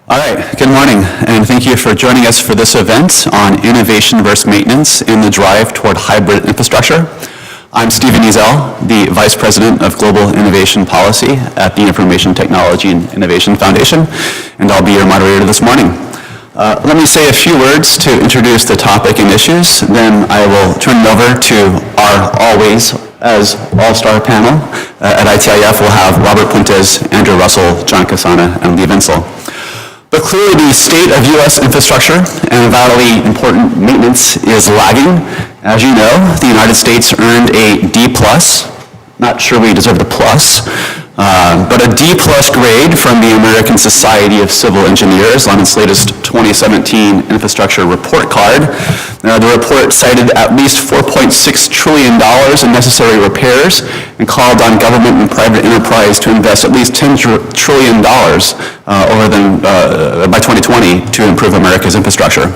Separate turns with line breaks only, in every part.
All right, good morning, and thank you for joining us for this event on innovation versus maintenance in the drive toward hybrid infrastructure. I'm Stephen Ezel, the Vice President of Global Innovation Policy at the Information Technology and Innovation Foundation, and I'll be your moderator this morning. Let me say a few words to introduce the topic and issues, then I will turn it over to our always as all-star panel. At ITIF, we'll have Robert Puentes, Andrew Russell, John Casana, and Lee Vinsel. But clearly the state of U.S. infrastructure and vitally important maintenance is lagging. As you know, the United States earned a D+. Not sure we deserve the plus, but a D+ grade from the American Society of Civil Engineers on its latest 2017 infrastructure report card. The report cited at least $4.6 trillion in necessary repairs and called on government and private enterprise to invest at least $10 trillion by 2020 to improve America's infrastructure.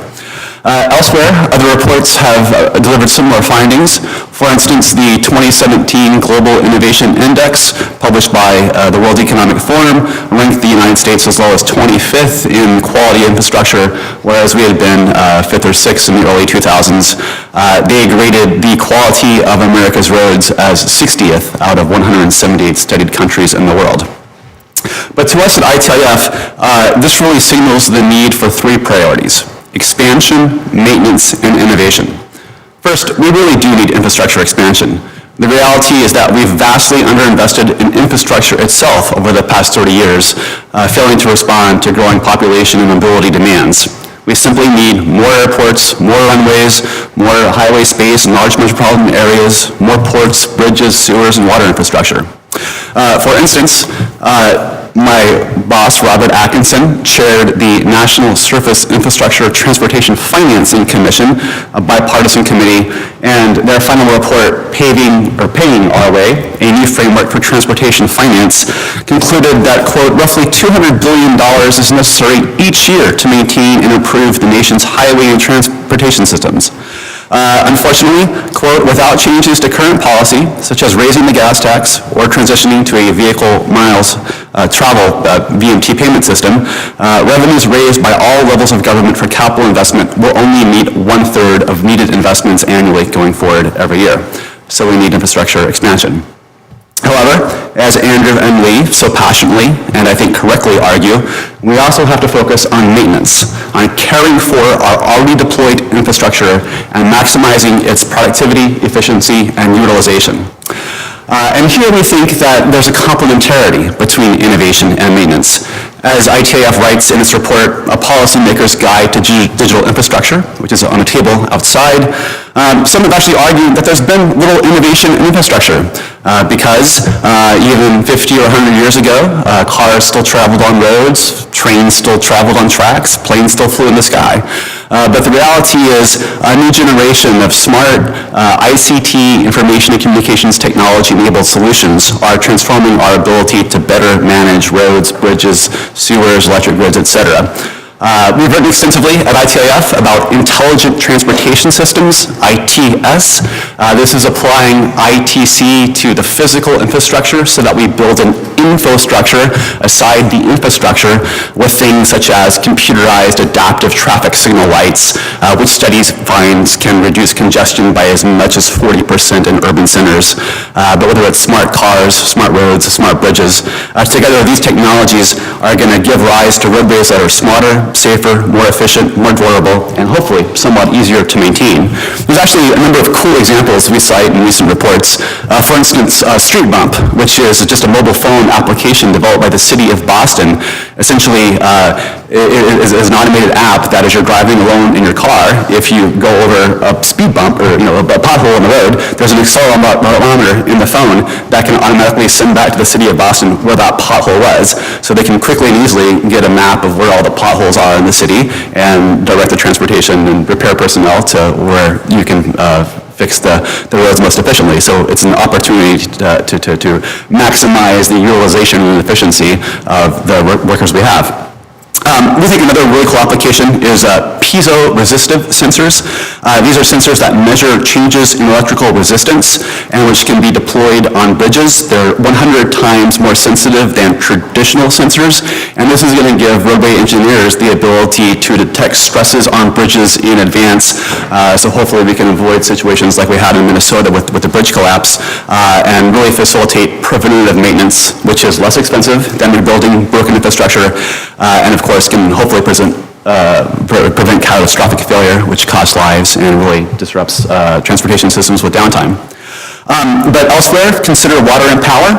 Elsewhere, other reports have delivered similar findings. For instance, the 2017 Global Innovation Index, published by the World Economic Forum, ranked the United States as low as 25th in quality infrastructure, whereas we had been 5th or 6th in the early 2000s. They graded the quality of America's roads as 60th out of 178 studied countries in the world. But to us at ITIF, this really signals the need for three priorities: expansion, maintenance, and innovation. First, we really do need infrastructure expansion. The reality is that we've vastly underinvested in infrastructure itself over the past 30 years, failing to respond to growing population and mobility demands. We simply need more airports, more runways, more highway space in large metropolitan areas, more ports, bridges, sewers, and water infrastructure. For instance, my boss, Robert Atkinson, chaired the National Surface Infrastructure Transportation Financing Commission, a bipartisan committee, and their final report, Paying Our Way, a new framework for transportation finance, concluded that, quote, roughly $200 billion is necessary each year to maintain and improve the nation's highway and transportation systems. Unfortunately, quote, without changes to current policy, such as raising the gas tax or transitioning to a vehicle miles travel VMT payment system, revenues raised by all levels of government for capital investment will only meet 1/3 of needed investments annually going forward every year. So we need infrastructure expansion. However, as Andrew and Lee so passionately, and I think correctly argue, we also have to focus on maintenance, on caring for our already deployed infrastructure and maximizing its productivity, efficiency, and utilization. And here we think that there's a complementarity between innovation and maintenance. As ITIF writes in its report, A Policymaker's Guide to Digital Infrastructure, which is on a table outside, some have actually argued that there's been little innovation in infrastructure because even 50 or 100 years ago, cars still traveled on roads, trains still traveled on tracks, planes still flew in the sky. But the reality is a new generation of smart ICT, information and communications technology-enabled solutions are transforming our ability to better manage roads, bridges, sewers, electric grids, etc. We've written extensively at ITIF about intelligent transportation systems, ITS. This is applying ITC to the physical infrastructure so that we build an infostructure aside the infrastructure with things such as computerized adaptive traffic signal lights, which studies finds can reduce congestion by as much as 40% in urban centers. But whether it's smart cars, smart roads, smart bridges, together these technologies are going to give rise to roadways that are smarter, safer, more efficient, more durable, and hopefully somewhat easier to maintain. There's actually a number of cool examples we cite in recent reports. For instance, Street Bump, which is just a mobile phone application developed by the city of Boston. Essentially, is an automated app that as you're driving alone in your car, if you go over a speed bump or a pothole on the road, there's an accelerometer in the phone that can automatically send back to the city of Boston where that pothole was, so they can quickly and easily get a map of where all the potholes are in the city and direct the transportation and repair personnel to where you can fix the roads most efficiently. So it's an opportunity to maximize the utilization and efficiency of the workers we have. We think another really cool application is piezo-resistive sensors. These are sensors that measure changes in electrical resistance and which can be deployed on bridges. They're 100 times more sensitive than traditional sensors, and this is going to give roadway engineers the ability to detect stresses on bridges in advance. So hopefully we can avoid situations like we had in Minnesota with the bridge collapse and really facilitate preventative maintenance, which is less expensive than rebuilding broken infrastructure, and of course can hopefully prevent catastrophic failure, which costs lives and really disrupts transportation systems with downtime. But elsewhere, consider water and power.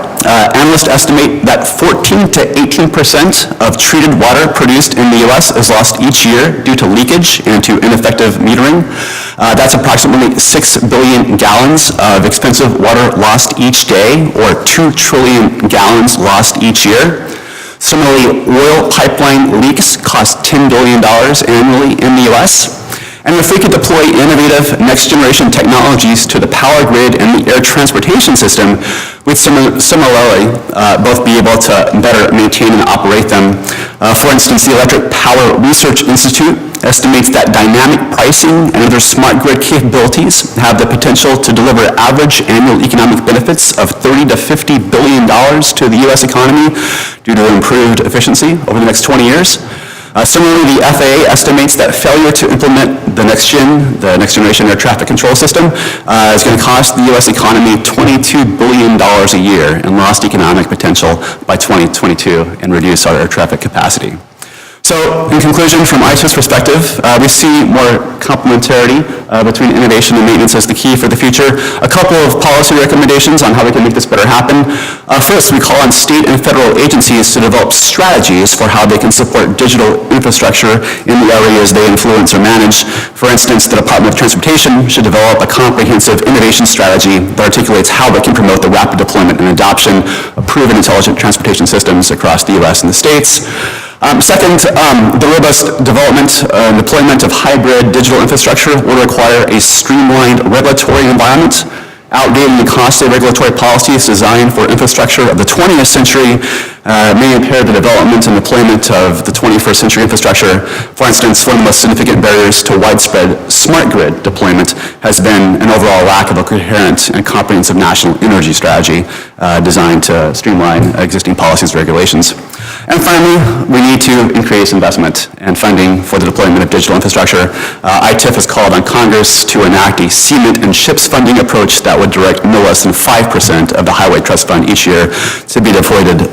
Analysts estimate that 14 to 18% of treated water produced in the U.S. is lost each year due to leakage and to ineffective metering. That's approximately 6 billion gallons of expensive water lost each day, or 2 trillion gallons lost each year. Similarly, oil pipeline leaks cost $10 billion annually in the U.S. And if we could deploy innovative next-generation technologies to the power grid and the air transportation system, we'd similarly both be able to better maintain and operate them. For instance, the Electric Power Research Institute estimates that dynamic pricing and other smart grid capabilities have the potential to deliver average annual economic benefits of $30 to $50 billion to the U.S. economy due to improved efficiency over the next 20 years. Similarly, the FAA estimates that failure to implement the next generation air traffic control system is going to cost the U.S. economy $22 billion a year in lost economic potential by 2022 and reduce our air traffic capacity. So, in conclusion, from ISO's perspective, we see more complementarity between innovation and maintenance as the key for the future. A couple of policy recommendations on how we can make this better happen. First, we call on state and federal agencies to develop strategies for how they can support digital infrastructure in the areas they influence or manage. For instance, the Department of Transportation should develop a comprehensive innovation strategy that articulates how they can promote the rapid deployment and adoption of proven intelligent transportation systems across the U.S. and the states. Second, the robust development and deployment of hybrid digital infrastructure will require a streamlined regulatory environment. Outdated and costly regulatory policies designed for infrastructure of the 20th century may impair the development and deployment of the 21st century infrastructure. For instance, one of the most significant barriers to widespread smart grid deployment has been an overall lack of a coherent and comprehensive national energy strategy designed to streamline existing policies and regulations. And finally, we need to increase investment and funding for the deployment of digital infrastructure. ITIF has called on Congress to enact a cement and ships funding approach that would direct no less than 5% of the Highway Trust Fund each year to be devoted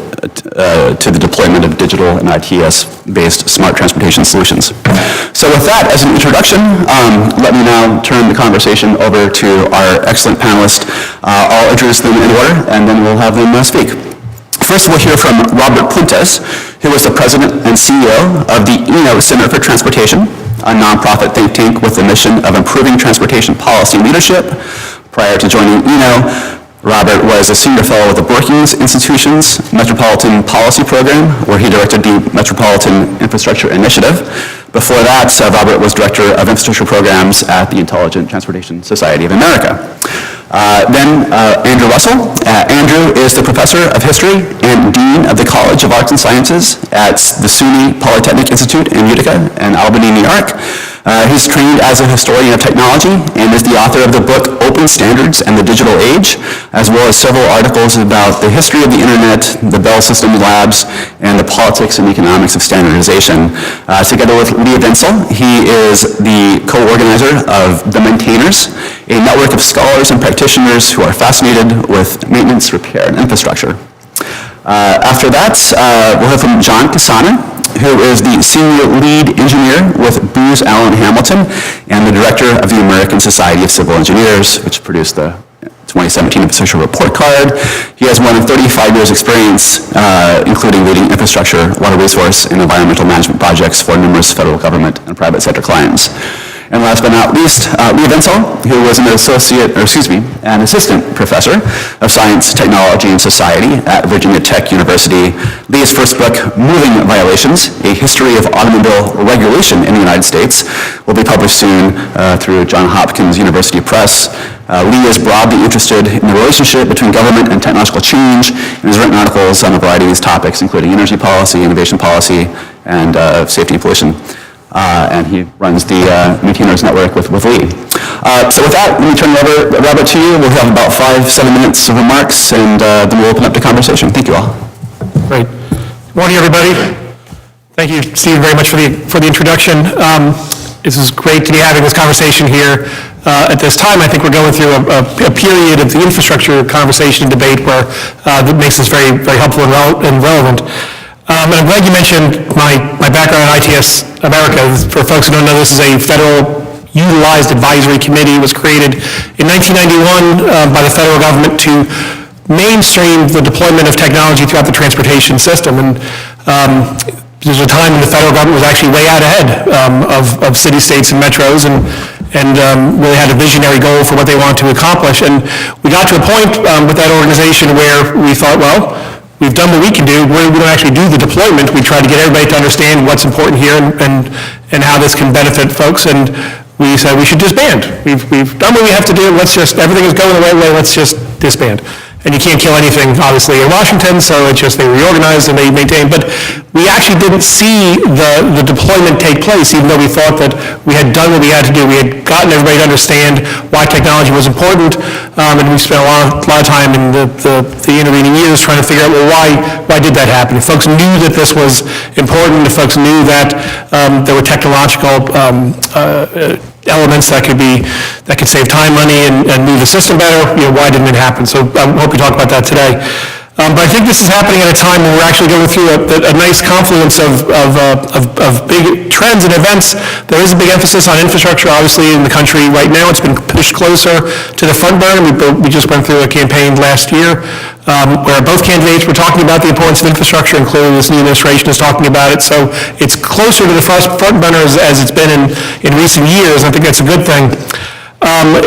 to the deployment of digital and ITS-based smart transportation solutions. So with that as an introduction, let me now turn the conversation over to our excellent panelists. I'll introduce them in order, and then we'll have them speak. First, we'll hear from Robert Puntes, who is the president and CEO of the Center for Transportation, a nonprofit think tank with the mission of improving transportation policy leadership. Prior to joining Robert was a senior fellow with the Brookings Institution's Metropolitan Policy Program, where he directed the Metropolitan Infrastructure Initiative. Before that, Robert was director of infrastructure programs at the Intelligent Transportation Society of America. Then Andrew Russell. Andrew is the professor of history and dean of the College of Arts and Sciences at the SUNY Polytechnic Institute in Utica and Albany, New York. He's trained as a historian of technology and is the author of the book Open Standards and the Digital Age, as well as several articles about the history of the internet, the Bell System Labs, and the politics and economics of standardization. Together with Leah Vinsel, he is the co-organizer of The Maintainers, a network of scholars and practitioners who are fascinated with maintenance, repair, and infrastructure. After that, we'll hear from John Cassana, who is the senior lead engineer with Booz Allen Hamilton and the director of the American Society of Civil Engineers, which produced the 2017 Infrastructure Report Card. He has more than 35 years experience, including leading infrastructure, water resource, and environmental management projects for numerous federal government and private sector clients. And last but not least, Leah Vinsel, who was an assistant professor of science, technology, and society at Virginia Tech University. Leah's first book, Moving Violations, A History of Automobile Regulation in the United States, will be published soon through Johns Hopkins University Press. Leah is broadly interested in the relationship between government and technological change and has written articles on a variety of these topics, including energy policy, innovation policy, and Safety and Pollution. And he runs the Maintainers Network with Lee. So with that, let me turn it over, Robert, to you. We'll have about 5-7 minutes of remarks, and then we'll open up to conversation. Thank you all.
Great. Good morning, everybody. Thank you, Stephen, very much for the introduction. This is great to be having this conversation here at this time. I think we're going through a period of the infrastructure conversation and debate where that makes this very, very helpful and relevant. And I'm glad you mentioned my background in ITS America. For folks who don't know, this is a federal utilized advisory committee. It was created in 1991 by the federal government to mainstream the deployment of technology throughout the transportation system. And there's a time when the federal government was actually way out ahead of cities, states, and metros, and really had a visionary goal for what they wanted to accomplish. And we got to a point with that organization where we thought, well, we've done what we can do. We don't actually do the deployment. We try to get everybody to understand what's important here and how this can benefit folks. And we said we should disband. We've done what we have to do. Everything is going the right way. Let's just disband. And you can't kill anything, obviously, in Washington, so it's just they reorganized and they maintained. But we actually didn't see the deployment take place, even though we thought that we had done what we had to do. We had gotten everybody to understand why technology was important, and we spent a lot of time in the intervening years trying to figure out, well, why did that happen? If folks knew that this was important, if folks knew that there were technological elements that could save time, money, and move the system better, why didn't it happen? So I hope we talk about that today. But I think this is happening at a time when we're actually going through a nice confluence of big trends and events. There is a big emphasis on infrastructure, obviously, in the country right now. It's been pushed closer to the front burner. We just went through a campaign last year where both candidates were talking about the importance of infrastructure, and clearly this new administration is talking about it. So it's closer to the front burner as it's been in recent years. I think that's a good thing.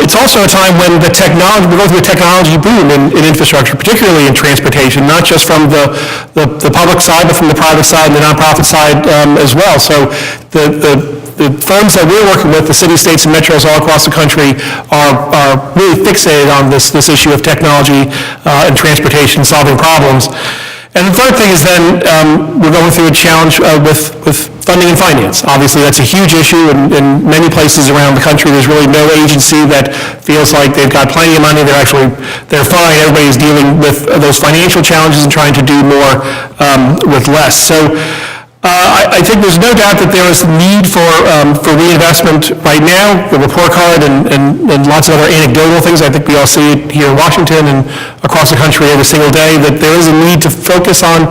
It's also a time when we're going through a technology boom in infrastructure, particularly in transportation, not just from the public side, but from the private side and the nonprofit side as well. So the firms that we're working with, the cities, states, and metros all across the country, are really fixated on this issue of technology and transportation, solving problems. And the third thing is then we're going through a challenge with funding and finance. Obviously, that's a huge issue in many places around the country. There's really no agency that feels like they've got plenty of money. They're fine. Everybody's dealing with those financial challenges and trying to do more with less. So I think there's no doubt that there is a need for reinvestment right now. The report card and lots of other anecdotal things, I think we all see it here in Washington and across the country every single day, that there is a need to focus on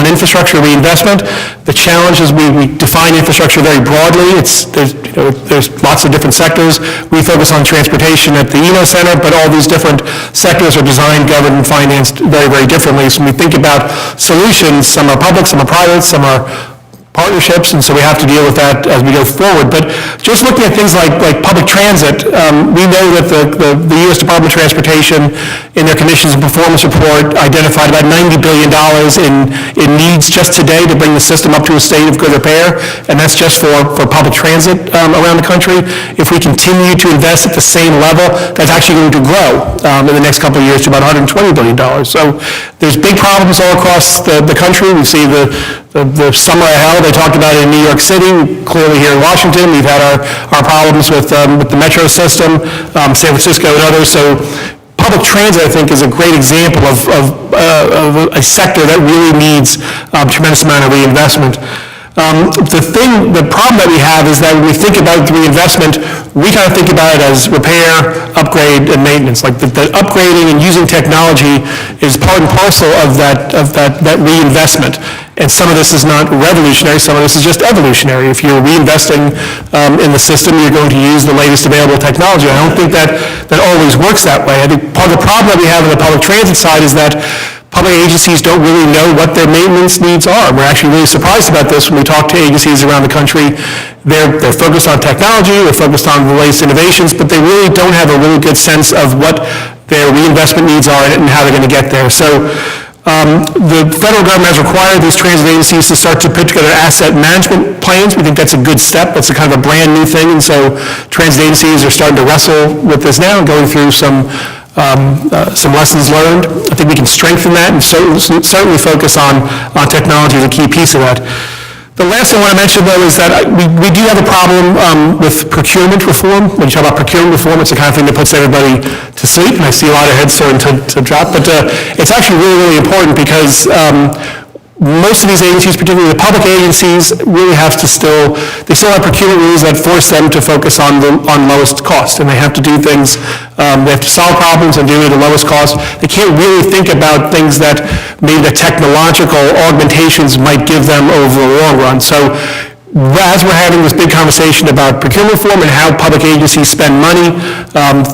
infrastructure reinvestment. The challenge is we define infrastructure very broadly. There's lots of different sectors. We focus on transportation at the Center, but all these different sectors are designed, governed, and financed very, very differently. So when we think about solutions, some are public, some are private, some are partnerships, and so we have to deal with that as we go forward. But just looking at things like public transit, we know that the U.S. Department of Transportation, in their Conditions and Performance Report, identified about $90 billion in needs just today to bring the system up to a state of good repair, and that's just for public transit around the country. If we continue to invest at the same level, that's actually going to grow in the next couple of years to about $120 billion. So there's big problems all across the country. We see the summer of hell, they talked about it in New York City. Clearly here in Washington, we've had our problems with the metro system, San Francisco and others. So public transit, I think, is a great example of a sector that really needs a tremendous amount of reinvestment. The problem that we have is that when we think about the reinvestment, we kind of think about it as repair, upgrade, and maintenance. Like the upgrading and using technology is part and parcel of that reinvestment. And some of this is not revolutionary, some of this is just evolutionary. If you're reinvesting in the system, you're going to use the latest available technology. I don't think that always works that way. I think part of the problem that we have on the public transit side is that public agencies don't really know what their maintenance needs are. We're actually really surprised about this when we talk to agencies around the country. They're focused on technology, they're focused on the latest innovations, but they really don't have a really good sense of what their reinvestment needs are and how they're going to get there. So the federal government has required these transit agencies to start to put together asset management plans. We think that's a good step. That's a kind of a brand new thing, and so transit agencies are starting to wrestle with this now and going through some lessons learned. I think we can strengthen that and certainly focus on technology as a key piece of that. The last thing I want to mention, though, is that we do have a problem with procurement reform. When you talk about procurement reform, it's the kind of thing that puts everybody to sleep, and I see a lot of heads starting to drop. But it's actually really, really important because most of these agencies, particularly the public agencies, really have to still have procurement rules that force them to focus on lowest cost, and they have to do things, they have to solve problems and do it at the lowest cost. They can't really think about things that maybe the technological augmentations might give them over the long run. So as we're having this big conversation about procurement reform and how public agencies spend money,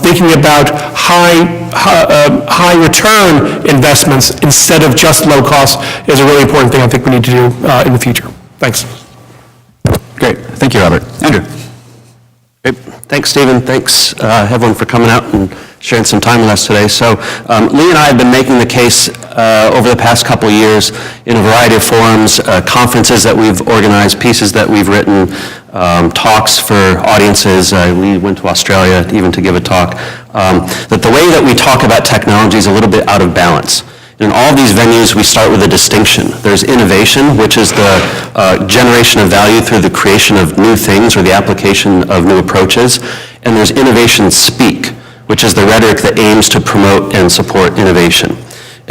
thinking about high return investments instead of just low cost is a really important thing I think we need to do in the future. Thanks.
Great. Thank you, Robert. Andrew?
Great. Thanks, Stephen. Thanks, everyone, for coming out and sharing some time with us today. So Lee and I have been making the case over the past couple of years in a variety of forums, conferences that we've organized, pieces that we've written, talks for audiences. Lee went to Australia even to give a talk, that the way that we talk about technology is a little bit out of balance. In all these venues, we start with a distinction. There's innovation, which is the generation of value through the creation of new things or the application of new approaches. And there's innovation speak, which is the rhetoric that aims to promote and support innovation.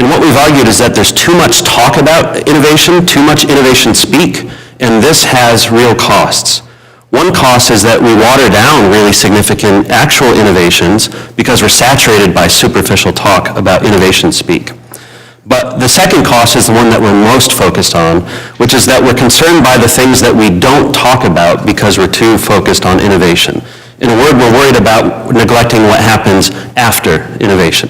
And what we've argued is that there's too much talk about innovation, too much innovation speak, and this has real costs. One cost is that we water down really significant actual innovations because we're saturated by superficial talk about innovation speak. But the second cost is the one that we're most focused on, which is that we're concerned by the things that we don't talk about because we're too focused on innovation. In a word, we're worried about neglecting what happens after innovation.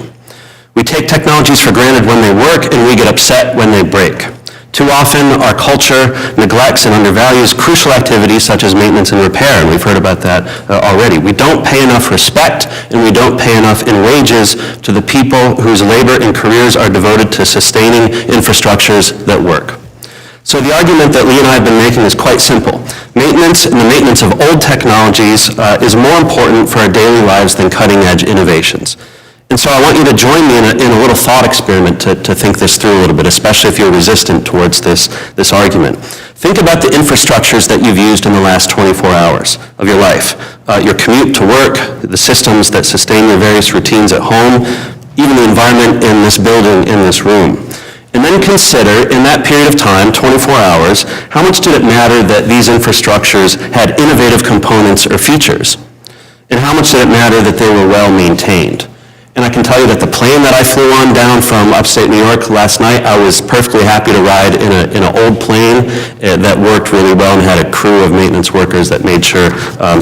We take technologies for granted when they work, and we get upset when they break. Too often, our culture neglects and undervalues crucial activities such as maintenance and repair, and we've heard about that already. We don't pay enough respect, and we don't pay enough in wages to the people whose labor and careers are devoted to sustaining infrastructures that work. So the argument that Lee and I have been making is quite simple. Maintenance and the maintenance of old technologies is more important for our daily lives than cutting-edge innovations. And so I want you to join me in a little thought experiment to think this through a little bit, especially if you're resistant towards this argument. Think about the infrastructures that you've used in the last 24 hours of your life. Your commute to work, the systems that sustain your various routines at home, even the environment in this building, in this room. And then consider, in that period of time, 24 hours, how much did it matter that these infrastructures had innovative components or features? And how much did it matter that they were well maintained? And I can tell you that the plane that I flew on down from upstate New York last night, I was perfectly happy to ride in an old plane that worked really well and had a crew of maintenance workers that made sure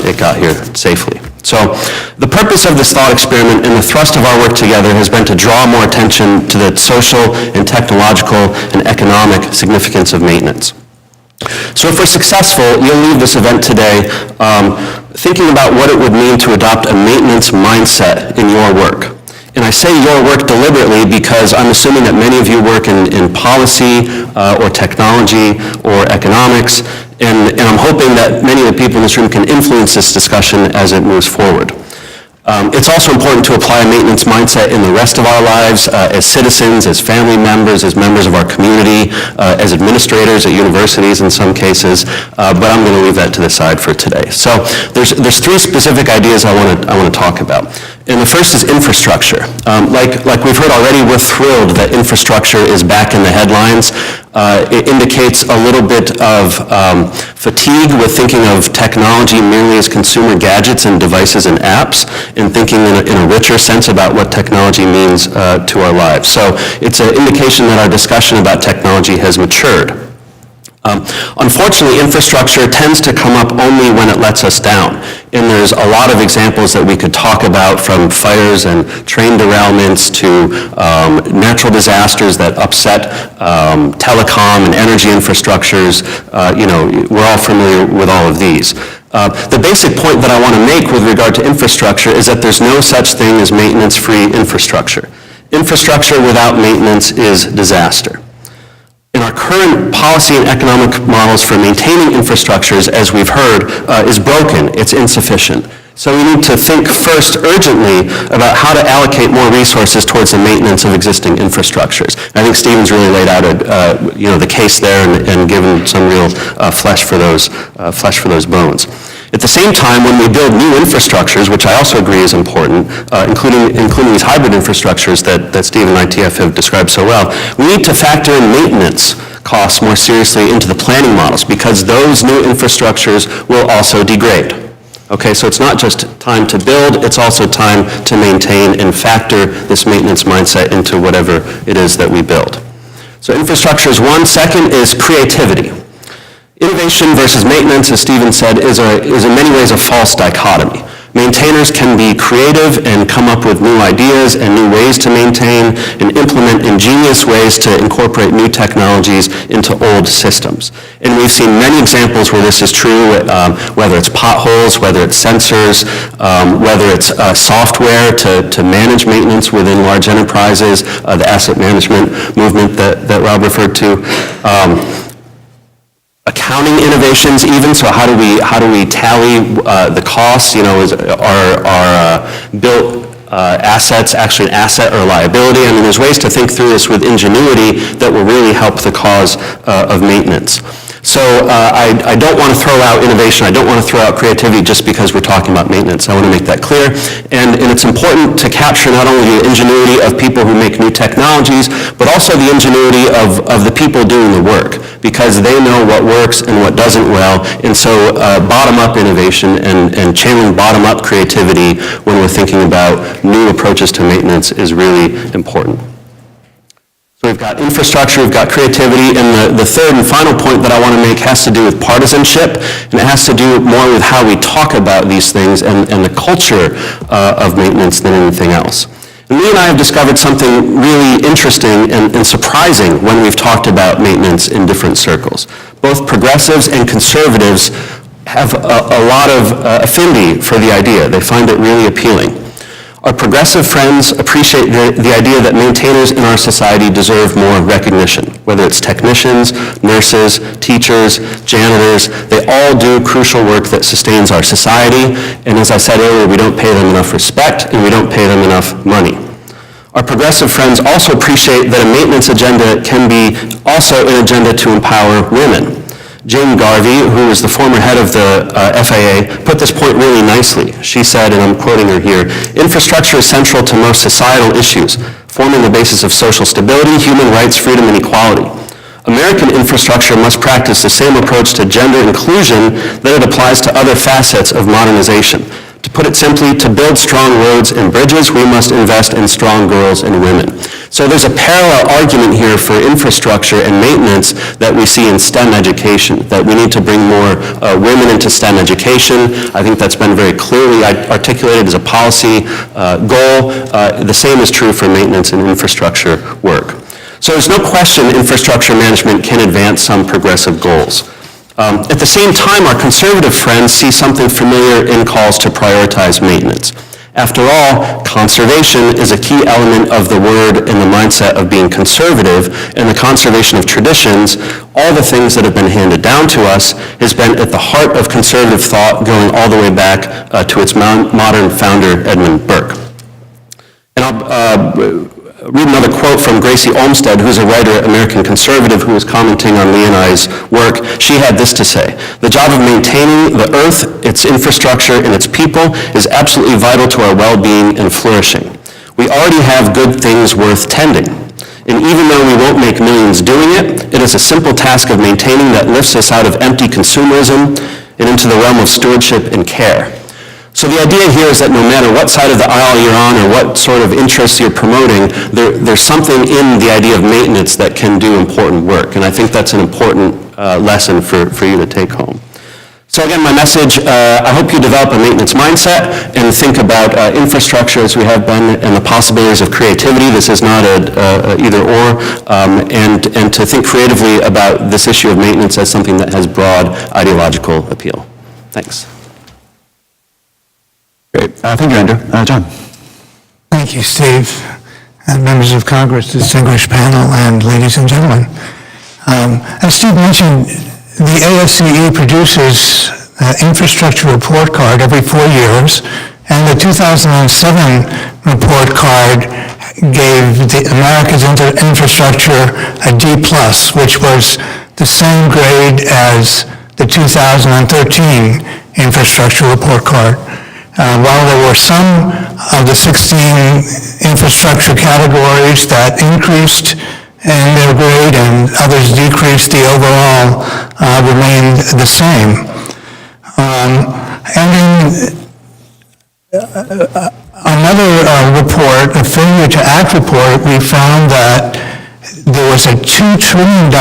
it got here safely. So the purpose of this thought experiment and the thrust of our work together has been to draw more attention to the social and technological and economic significance of maintenance. So if we're successful, you'll leave this event today thinking about what it would mean to adopt a maintenance mindset in your work. And I say your work deliberately because I'm assuming that many of you work in policy or technology or economics, and I'm hoping that many of the people in this room can influence this discussion as it moves forward. It's also important to apply a maintenance mindset in the rest of our lives as citizens, as family members, as members of our community, as administrators at universities in some cases, but I'm going to leave that to the side for today. So there's three specific ideas I want to talk about. And the first is infrastructure. Like we've heard already, we're thrilled that infrastructure is back in the headlines. It indicates a little bit of fatigue with thinking of technology merely as consumer gadgets and devices and apps, and thinking in a richer sense about what technology means to our lives. So it's an indication that our discussion about technology has matured. Unfortunately, infrastructure tends to come up only when it lets us down. And there's a lot of examples that we could talk about, from fires and train derailments to natural disasters that upset telecom and energy infrastructures. We're all familiar with all of these. The basic point that I want to make with regard to infrastructure is that there's no such thing as maintenance-free infrastructure. Infrastructure without maintenance is disaster. And our current policy and economic models for maintaining infrastructures, as we've heard, is broken. It's insufficient. So we need to think first urgently about how to allocate more resources towards the maintenance of existing infrastructures. I think Stephen's really laid out the case there and given some real flesh for those bones. At the same time, when we build new infrastructures, which I also agree is important, including these hybrid infrastructures that Steve and ITF have described so well, we need to factor in maintenance costs more seriously into the planning models, because those new infrastructures will also degrade. Okay, so it's not just time to build, it's also time to maintain and factor this maintenance mindset into whatever it is that we build. So infrastructure is one. Second is creativity. Innovation versus maintenance, as Stephen said, is in many ways a false dichotomy. Maintainers can be creative and come up with new ideas and new ways to maintain and implement ingenious ways to incorporate new technologies into old systems. And we've seen many examples where this is true, whether it's potholes, whether it's sensors, whether it's software to manage maintenance within large enterprises, the asset management movement that Rob referred to. Accounting innovations even, so how do we tally the costs? Are built assets actually an asset or a liability? I mean, there's ways to think through this with ingenuity that will really help the cause of maintenance. So I don't want to throw out innovation, I don't want to throw out creativity just because we're talking about maintenance. I want to make that clear. And it's important to capture not only the ingenuity of people who make new technologies, but also the ingenuity of the people doing the work, because they know what works and what doesn't well. And so bottom-up innovation and channeling bottom-up creativity when we're thinking about new approaches to maintenance is really important. So we've got infrastructure, we've got creativity, and the third and final point that I want to make has to do with partisanship, and it has to do more with how we talk about these things and the culture of maintenance than anything else. And Lee and I have discovered something really interesting and surprising when we've talked about maintenance in different circles. Both progressives and conservatives have a lot of affinity for the idea. They find it really appealing. Our progressive friends appreciate the idea that maintainers in our society deserve more recognition, whether it's technicians, nurses, teachers, janitors. They all do crucial work that sustains our society, and as I said earlier, we don't pay them enough respect and we don't pay them enough money. Our progressive friends also appreciate that a maintenance agenda can be also an agenda to empower women. Jane Garvey, who was the former head of the FAA, put this point really nicely. She said, and I'm quoting her here, "Infrastructure is central to most societal issues, forming the basis of social stability, human rights, freedom, and equality. American infrastructure must practice the same approach to gender inclusion that it applies to other facets of modernization. To put it simply, to build strong roads and bridges, we must invest in strong girls and women." So there's a parallel argument here for infrastructure and maintenance that we see in STEM education, that we need to bring more women into STEM education. I think that's been very clearly articulated as a policy goal. The same is true for maintenance and infrastructure work. So there's no question infrastructure management can advance some progressive goals. At the same time, our conservative friends see something familiar in calls to prioritize maintenance. After all, conservation is a key element of the word and the mindset of being conservative, and the conservation of traditions, all the things that have been handed down to us, has been at the heart of conservative thought going all the way back to its modern founder, Edmund Burke. And I'll read another quote from Gracie Olmsted, who's a writer, American conservative, who was commenting on Lee and I's work. She had this to say: "The job of maintaining the earth, its infrastructure, and its people is absolutely vital to our well-being and flourishing. We already have good things worth tending. And even though we won't make millions doing it, it is a simple task of maintaining that lifts us out of empty consumerism and into the realm of stewardship and care." So the idea here is that no matter what side of the aisle you're on or what sort of interests you're promoting, there's something in the idea of maintenance that can do important work. And I think that's an important lesson for you to take home. So again, my message, I hope you develop a maintenance mindset and think about infrastructure as we have been and the possibilities of creativity. This is not a either or, and to think creatively about this issue of maintenance as something that has broad ideological appeal. Thanks.
Great. Thank you, Andrew. John.
Thank you, Steve, and members of Congress, distinguished panel, and ladies and gentlemen. As Steve mentioned, the ASCE produces infrastructure report card every 4 years, and the 2007 report card gave America's infrastructure a D+, which was the same grade as the 2013 infrastructure report card. While there were some of the 16 infrastructure categories that increased in their grade and others decreased, the overall remained the same. And in another report, a failure to act report, we found that there was a $2 trillion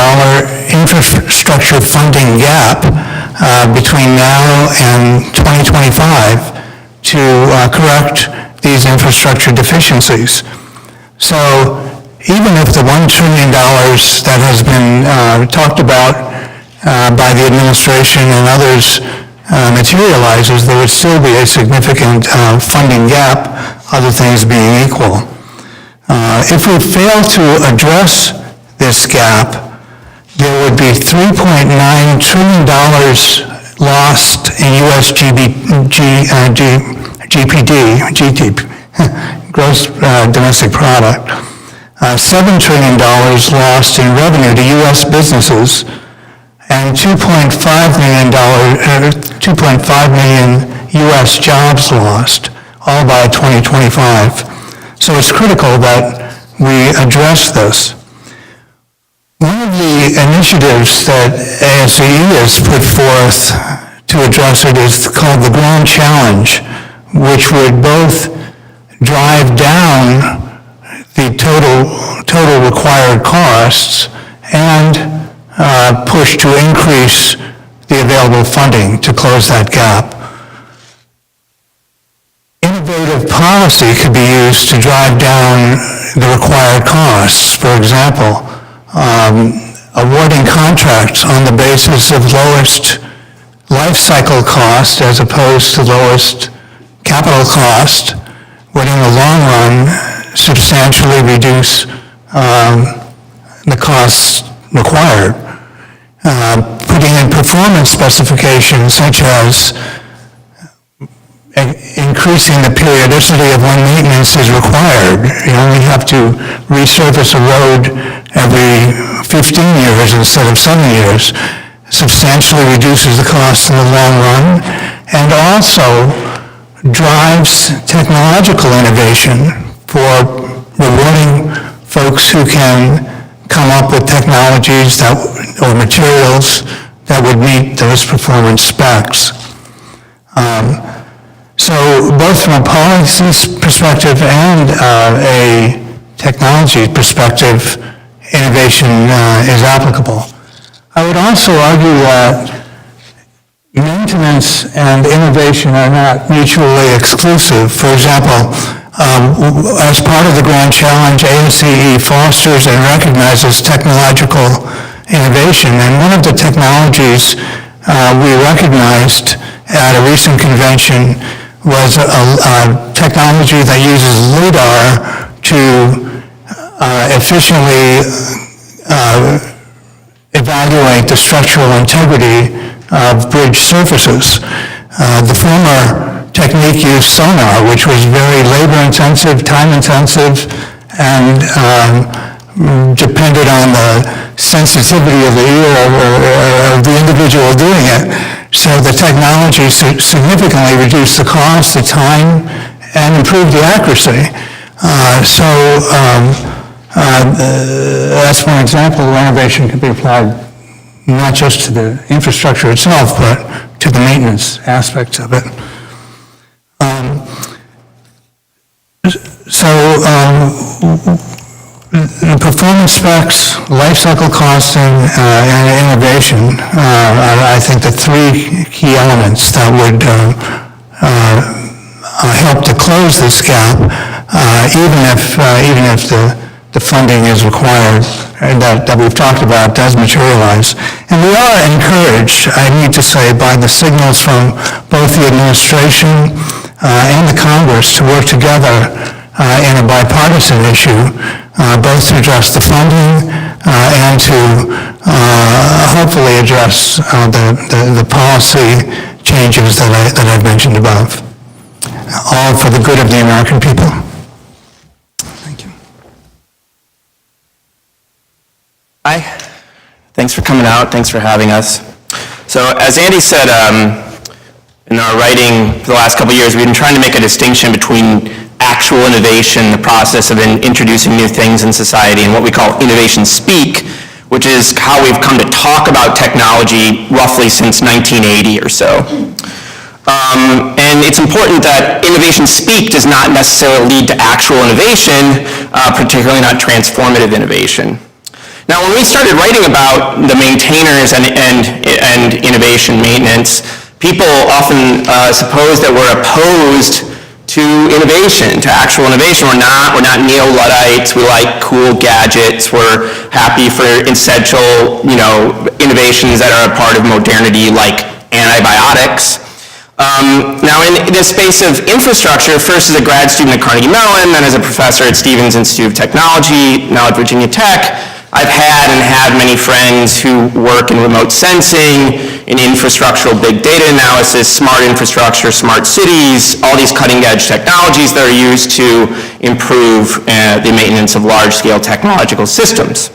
infrastructure funding gap between now and 2025 to correct these infrastructure deficiencies. So even if the $1 trillion that has been talked about by the administration and others materializes, there would still be a significant funding gap, other things being equal. If we fail to address this gap, there would be $3.9 trillion lost in U.S. GDP, gross domestic product, $7 trillion lost in revenue to U.S. businesses, and 2.5 million U.S. jobs lost, all by 2025. So it's critical that we address this. One of the initiatives that ASCE has put forth to address it is called the Grand Challenge, which would both drive down the total required costs and push to increase the available funding to close that gap. Innovative policy could be used to drive down the required costs. For example, awarding contracts on the basis of lowest life cycle cost as opposed to lowest capital cost would in the long run substantially reduce the costs required. Putting in performance specifications such as increasing the periodicity of when maintenance is required. You only have to resurface a road every 15 years instead of 7 years. Substantially reduces the cost in the long run and also drives technological innovation for rewarding folks who can come up with technologies or materials that would meet those performance specs. So both from a policy perspective and a technology perspective, innovation is applicable. I would also argue that maintenance and innovation are not mutually exclusive. For example, as part of the Grand Challenge, ASCE fosters and recognizes technological innovation. And one of the technologies we recognized at a recent convention was a technology that uses LIDAR to efficiently evaluate the structural integrity of bridge surfaces. The former technique used sonar, which was very labor-intensive, time-intensive, and depended on the sensitivity of the ear of the individual doing it. So the technology significantly reduced the cost, the time, and improved the accuracy. That's one example where innovation can be applied not just to the infrastructure itself, but to the maintenance aspects of it. The performance specs, life cycle costing, and innovation are, I think, the three key elements that would help to close this gap, even if the funding is required that we've talked about does materialize. And we are encouraged, I need to say, by the signals from both the administration and the Congress to work together in a bipartisan issue, both to address the funding and to hopefully address the policy changes that I've mentioned above, all for the good of the American people. Thank you.
Hi. Thanks for coming out. Thanks for having us. So as Andy said, in our writing for the last couple of years, we've been trying to make a distinction between actual innovation, the process of introducing new things in society, and what we call innovation speak, which is how we've come to talk about technology roughly since 1980 or so. And it's important that innovation speak does not necessarily lead to actual innovation, particularly not transformative innovation. Now, when we started writing about the maintainers and innovation maintenance, people often suppose that we're opposed to innovation, to actual innovation. We're not neo-Luddites. We like cool gadgets. We're happy for essential, innovations that are a part of modernity, like antibiotics. Now, in the space of infrastructure, first as a grad student at Carnegie Mellon, then as a professor at Stevens Institute of Technology, now at Virginia Tech, I've had and have many friends who work in remote sensing, in infrastructural big data analysis, smart infrastructure, smart cities, all these cutting-edge technologies that are used to improve the maintenance of large-scale technological systems.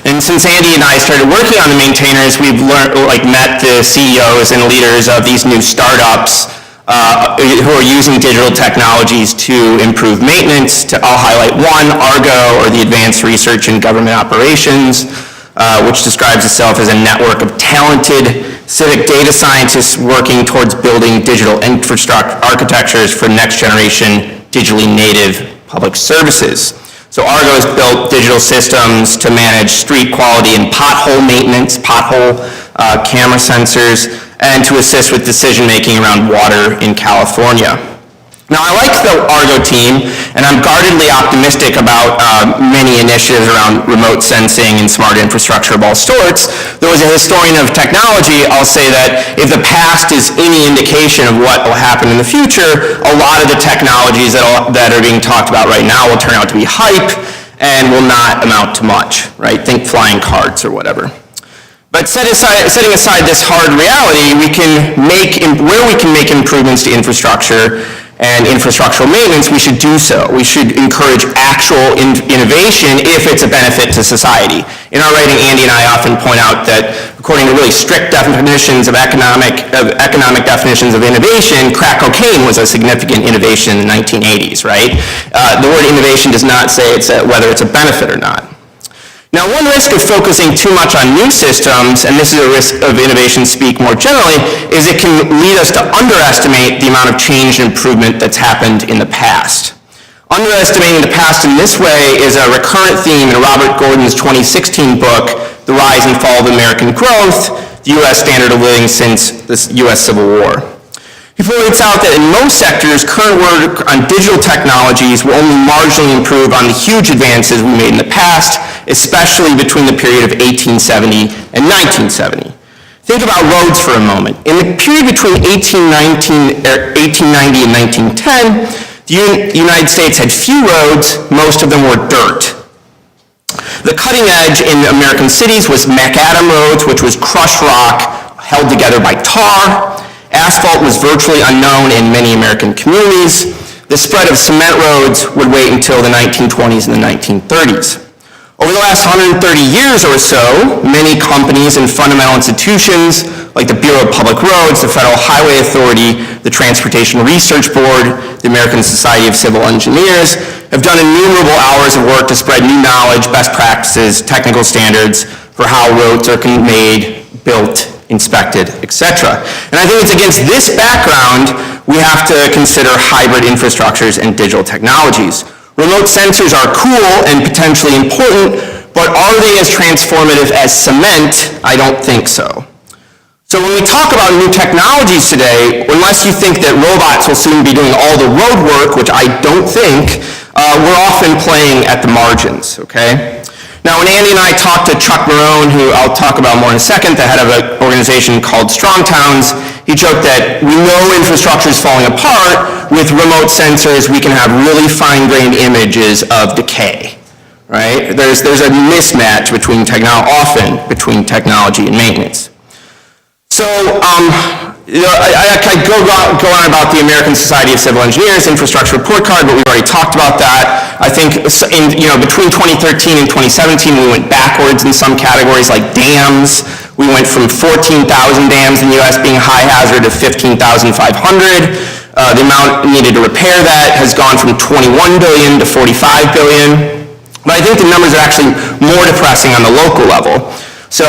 And since Andy and I started working on the maintainers, we've met the CEOs and leaders of these new startups who are using digital technologies to improve maintenance. I'll highlight one, Argo, or the Advanced Research in Government Operations, which describes itself as a network of talented civic data scientists working towards building digital infrastructure architectures for next-generation digitally native public services. So Argo has built digital systems to manage street quality and pothole maintenance, pothole camera sensors, and to assist with decision-making around water in California. Now, I like the Argo team, and I'm guardedly optimistic about many initiatives around remote sensing and smart infrastructure of all sorts. Though as a historian of technology, I'll say that if the past is any indication of what will happen in the future, a lot of the technologies that are being talked about right now will turn out to be hype and will not amount to much, right? Think flying carts or whatever. But setting aside this hard reality, where we can make improvements to infrastructure and infrastructural maintenance, we should do so. We should encourage actual innovation if it's a benefit to society. In our writing, Andy and I often point out that according to really strict definitions of economic definitions of innovation, crack cocaine was a significant innovation in the 1980s, right? The word innovation does not say whether it's a benefit or not. Now, one risk of focusing too much on new systems, and this is a risk of innovation speak more generally, is it can lead us to underestimate the amount of change and improvement that's happened in the past. Underestimating the past in this way is a recurrent theme in Robert Gordon's 2016 book, The Rise and Fall of American Growth, the U.S. Standard of Living Since the U.S. Civil War. He points out that in most sectors, current work on digital technologies will only marginally improve on the huge advances we made in the past, especially between the period of 1870 and 1970. Think about roads for a moment. In the period between 1890 and 1910, the United States had few roads, most of them were dirt. The cutting edge in American cities was macadam roads, which was crushed rock held together by tar. Asphalt was virtually unknown in many American communities. The spread of cement roads would wait until the 1920s and the 1930s. Over the last 130 years or so, many companies and fundamental institutions like the Bureau of Public Roads, the Federal Highway Authority, the Transportation Research Board, the American Society of Civil Engineers have done innumerable hours of work to spread new knowledge, best practices, technical standards for how roads are made, built, inspected, etc. And I think it's against this background we have to consider hybrid infrastructures and digital technologies. Remote sensors are cool and potentially important, but are they as transformative as cement? I don't think so. So when we talk about new technologies today, unless you think that robots will soon be doing all the road work, which I don't think, we're often playing at the margins, okay? Now, when Andy and I talked to Chuck Marone, who I'll talk about more in a second, the head of an organization called Strong Towns, he joked that we know infrastructure is falling apart. With remote sensors, we can have really fine-grained images of decay, right? There's a mismatch between technology and maintenance. So I go on about the American Society of Civil Engineers infrastructure report card, but we've already talked about that. I think between 2013 and 2017, we went backwards in some categories like dams. We went from 14,000 dams in the U.S. being high hazard to 15,500. The amount needed to repair that has gone from 21 billion to 45 billion. But I think the numbers are actually more depressing on the local level. So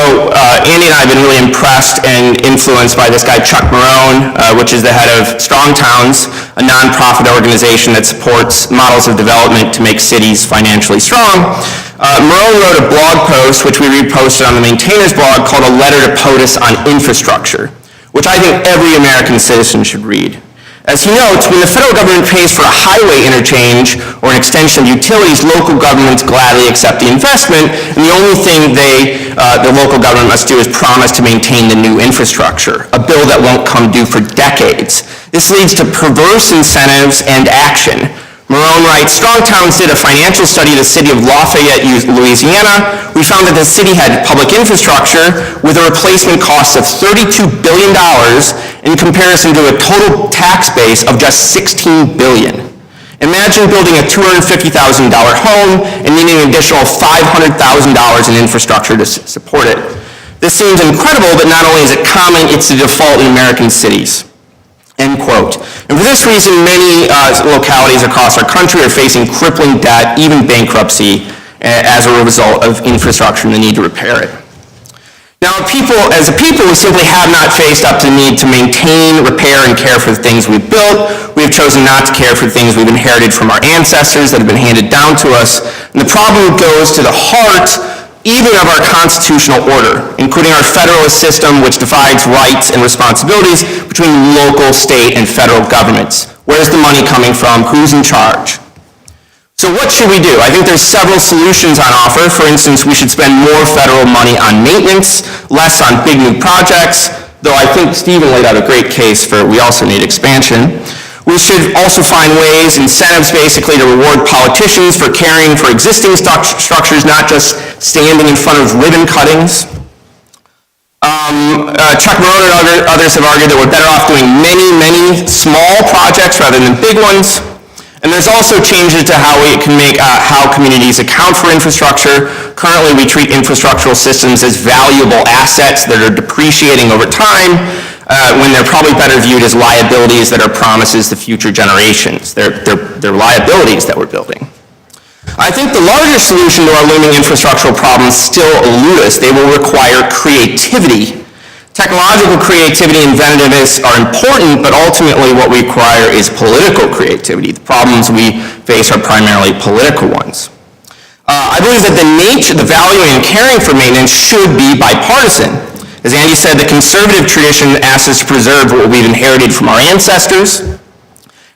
Andy and I have been really impressed and influenced by this guy, Chuck Marone, which is the head of Strong Towns, a nonprofit organization that supports models of development to make cities financially strong. Marone wrote a blog post, which we reposted on the Maintainers blog, called A Letter to POTUS on Infrastructure, which I think every American citizen should read. As he notes, when the federal government pays for a highway interchange or an extension of utilities, local governments gladly accept the investment, and the only thing the local government must do is promise to maintain the new infrastructure, a bill that won't come due for decades. This leads to perverse incentives and action. Marone writes, Strong Towns did a financial study of the city of Lafayette, Louisiana. We found that the city had public infrastructure with a replacement cost of $32 billion in comparison to a total tax base of just $16 billion. Imagine building a $250,000 home and needing an additional $500,000 in infrastructure to support it. This seems incredible, but not only is it common, it's the default in American cities. End quote. And for this reason, many localities across our country are facing crippling debt, even bankruptcy, as a result of infrastructure and the need to repair it. Now, as a people, we simply have not faced up to the need to maintain, repair, and care for the things we've built. We have chosen not to care for the things we've inherited from our ancestors that have been handed down to us. And the problem goes to the heart even of our constitutional order, including our federalist system, which divides rights and responsibilities between local, state, and federal governments. Where's the money coming from? Who's in charge? So what should we do? I think there's several solutions on offer. For instance, we should spend more federal money on maintenance, less on big new projects, though I think Stephen laid out a great case for we also need expansion. We should also find ways, incentives basically, to reward politicians for caring for existing structures, not just standing in front of ribbon cuttings. Chuck Marone and others have argued that we're better off doing many, many small projects rather than big ones. And there's also changes to how we can make how communities account for infrastructure. Currently, we treat infrastructural systems as valuable assets that are depreciating over time, when they're probably better viewed as liabilities that are promises to future generations. They're liabilities that we're building. I think the larger solution to our looming infrastructural problems still elude us. They will require creativity. Technological creativity and inventiveness are important, but ultimately what we require is political creativity. The problems we face are primarily political ones. I believe that the valuing and caring for maintenance should be bipartisan. As Andy said, the conservative tradition asks us to preserve what we've inherited from our ancestors,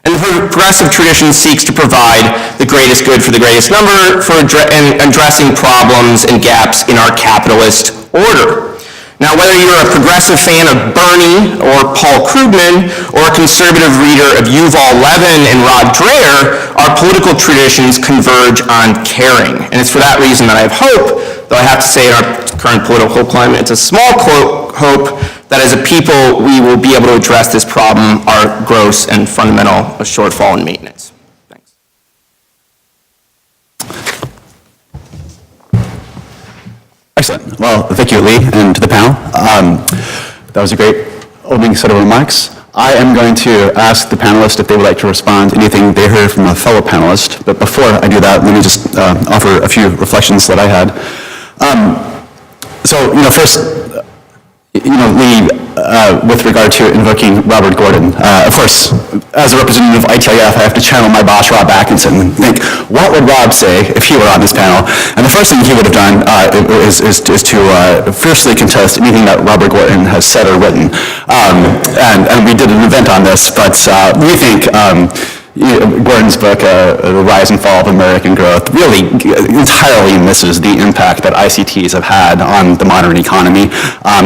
and the progressive tradition seeks to provide the greatest good for the greatest number and addressing problems and gaps in our capitalist order. Now, whether you're a progressive fan of Bernie or Paul Krugman, or a conservative reader of Yuval Levin and Rod Dreher, our political traditions converge on caring. And it's for that reason that I have hope, though I have to say in our current political climate, it's a small hope that as a people we will be able to address this problem, our gross and fundamental shortfall in maintenance. Thanks.
Excellent. Well, thank you, Lee, and to the panel. That was a great opening set of remarks. I am going to ask the panelists if they would like to respond to anything they heard from a fellow panelist. But before I do that, let me just offer a few reflections that I had. First, Lee, with regard to invoking Robert Gordon, of course, as a representative of ITIF, I have to channel my boss, Rob Atkinson, and think, what would Rob say if he were on this panel? And the first thing he would have done is to fiercely contest anything that Robert Gordon has said or written. And we did an event on this, but we think Gordon's book, The Rise and Fall of American Growth, really entirely misses the impact that ICTs have had on the modern economy,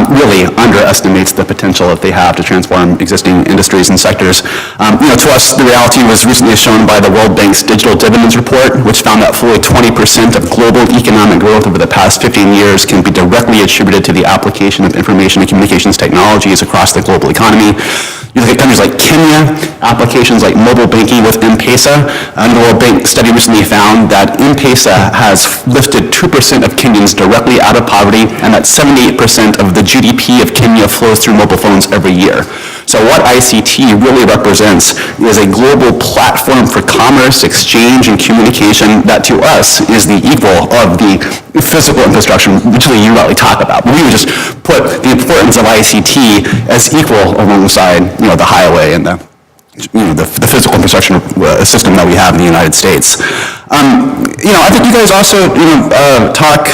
really underestimates the potential that they have to transform existing industries and sectors. To us, the reality was recently shown by the World Bank's Digital Dividends Report, which found that fully 20% of global economic growth over the past 15 years can be directly attributed to the application of information and communications technologies across the global economy. You look at countries like Kenya, applications like mobile banking with M-Pesa. The World Bank study recently found that M-Pesa has lifted 2% of Kenyans directly out of poverty, and that 78% of the GDP of Kenya flows through mobile phones every year. So what ICT really represents is a global platform for commerce, exchange, and communication that to us is the equal of the physical infrastructure, which you rightly talk about. But we would just put the importance of ICT as equal alongside, the highway and the physical infrastructure system that we have in the United States. I think you guys also, talk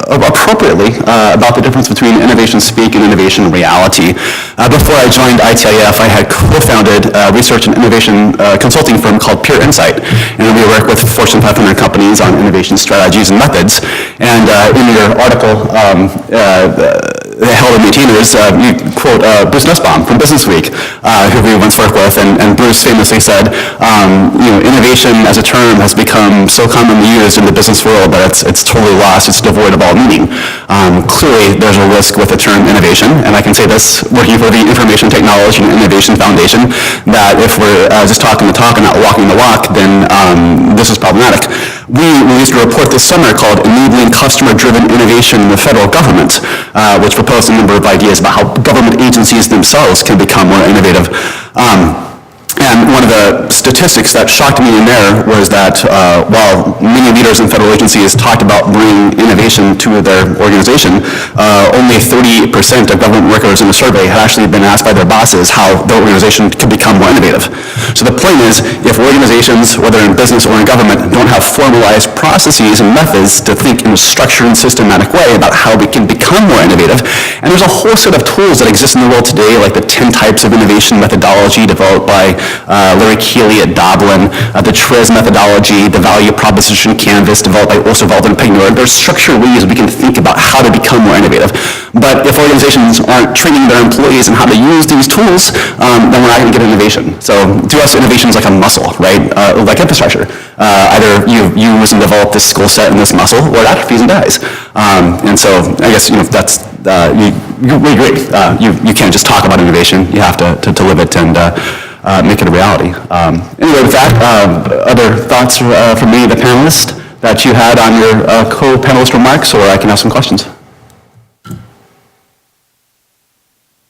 appropriately about the difference between innovation speak and innovation reality. Before I joined ITIF, I had co-founded a research and innovation consulting firm called Pure Insight, and we work with Fortune 500 companies on innovation strategies and methods. And in your article, Held and Maintainers, you quote Bruce Nussbaum from Business Week, who we once worked with, and Bruce famously said, innovation as a term has become so commonly used in the business world that it's totally lost, it's devoid of all meaning. Clearly, there's a risk with the term innovation, and I can say this, working for the Information Technology and Innovation Foundation, that if we're just talking the talk and not walking the walk, then this is problematic. We released a report this summer called Enabling Customer-Driven Innovation in the Federal Government, which proposed a number of ideas about how government agencies themselves can become more innovative. And one of the statistics that shocked me in there was that while many leaders in federal agencies talked about bringing innovation to their organization, only 38% of government workers in the survey had actually been asked by their bosses how their organization could become more innovative. So the point is, if organizations, whether in business or in government, don't have formalized processes and methods to think in a structured and systematic way about how we can become more innovative, and there's a whole set of tools that exist in the world today, like the 10 types of innovation methodology developed by Larry Keeley at Dublin, the TRIZ methodology, the value proposition canvas developed by Osterwald and Pignor. There's structured ways we can think about how to become more innovative. But if organizations aren't training their employees in how to use these tools, then we're not going to get innovation. So to us, innovation is like a muscle, right? Like infrastructure. Either you use and develop this skill set and this muscle, or it atrophies and dies. And so I guess that's we agree. You can't just talk about innovation. You have to live it and make it a reality. Anyway, with that, other thoughts from me, the panelist, that you had on your co-panelist remarks, or I can ask some questions.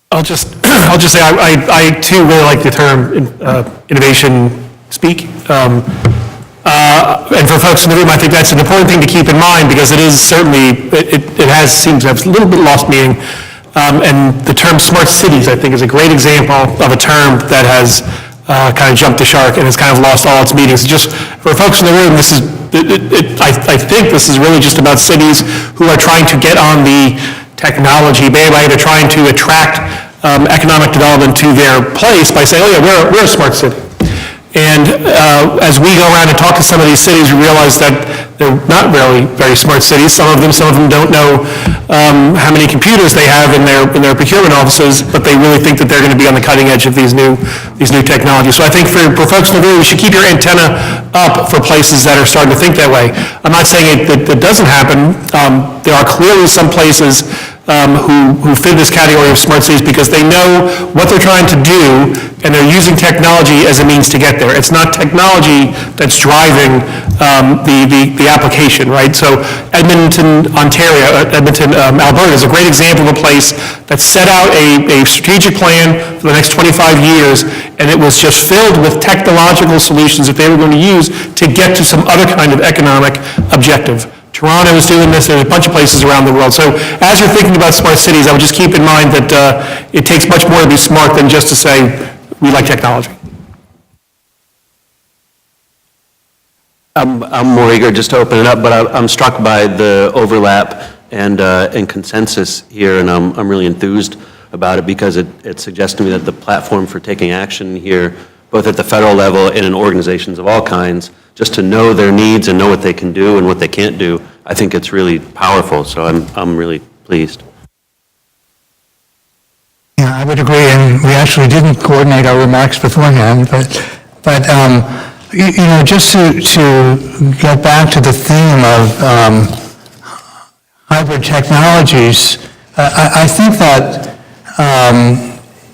I'll just say I too really like the term innovation speak. And for folks in the room, I think that's an important thing to keep in mind, because it is certainly, it seems to have a little bit lost meaning. And the term smart cities, I think, is a great example of a term that has kind of jumped the shark and has kind of lost all its meanings. Just for folks in the room, I think this is really just about cities who are trying to get on the technology bandwagon. They're trying to attract economic development to their place by saying, oh yeah, we're a smart city. And as we go around and talk to some of these cities, we realize that they're not really very smart cities. Some of them don't know how many computers they have in their procurement offices, but they really think that they're going to be on the cutting edge of these new technologies. So I think for folks in the room, you should keep your antenna up for places that are starting to think that way. I'm not saying that doesn't happen. There are clearly some places who fit this category of smart cities because they know what they're trying to do, and they're using technology as a means to get there. It's not technology that's driving the application, right? So Edmonton, Alberta is a great example of a place that set out a strategic plan for the next 25 years, and it was just filled with technological solutions that they were going to use to get to some other kind of economic objective. Toronto is doing this, and a bunch of places around the world. So as you're thinking about smart cities, I would just keep in mind that it takes much more to be smart than just to say, we like technology.
I'm more eager just to open it up, but I'm struck by the overlap and consensus here, and I'm really enthused about it because it suggests to me that the platform for taking action here both at the federal level and in organizations of all kinds, just to know their needs and know what they can do and what they can't do. I think it's really powerful, so I'm really pleased.
Yeah, I would agree, and we actually didn't coordinate our remarks beforehand, but just to get back to the theme of hybrid technologies, I think that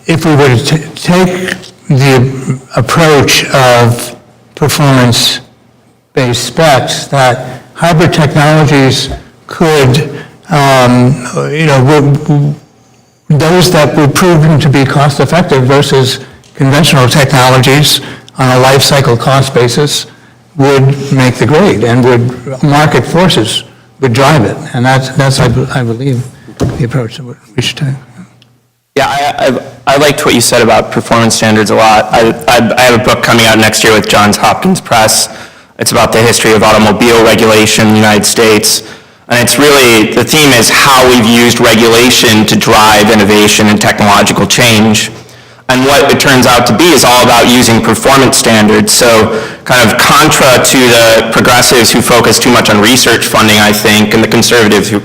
if we were to take the approach of performance-based specs, that hybrid technologies could, those that were proven to be cost-effective versus conventional technologies on a life cycle cost basis would make the grade, and market forces would drive it. And that's I believe, the approach that we should take.
Yeah, I liked what you said about performance standards a lot. I have a book coming out next year with Johns Hopkins Press. It's about the history of automobile regulation in the United States. And it's really, the theme is how we've used regulation to drive innovation and technological change. And what it turns out to be is all about using performance standards. So kind of contra to the progressives who focus too much on research funding, I think, and the conservatives who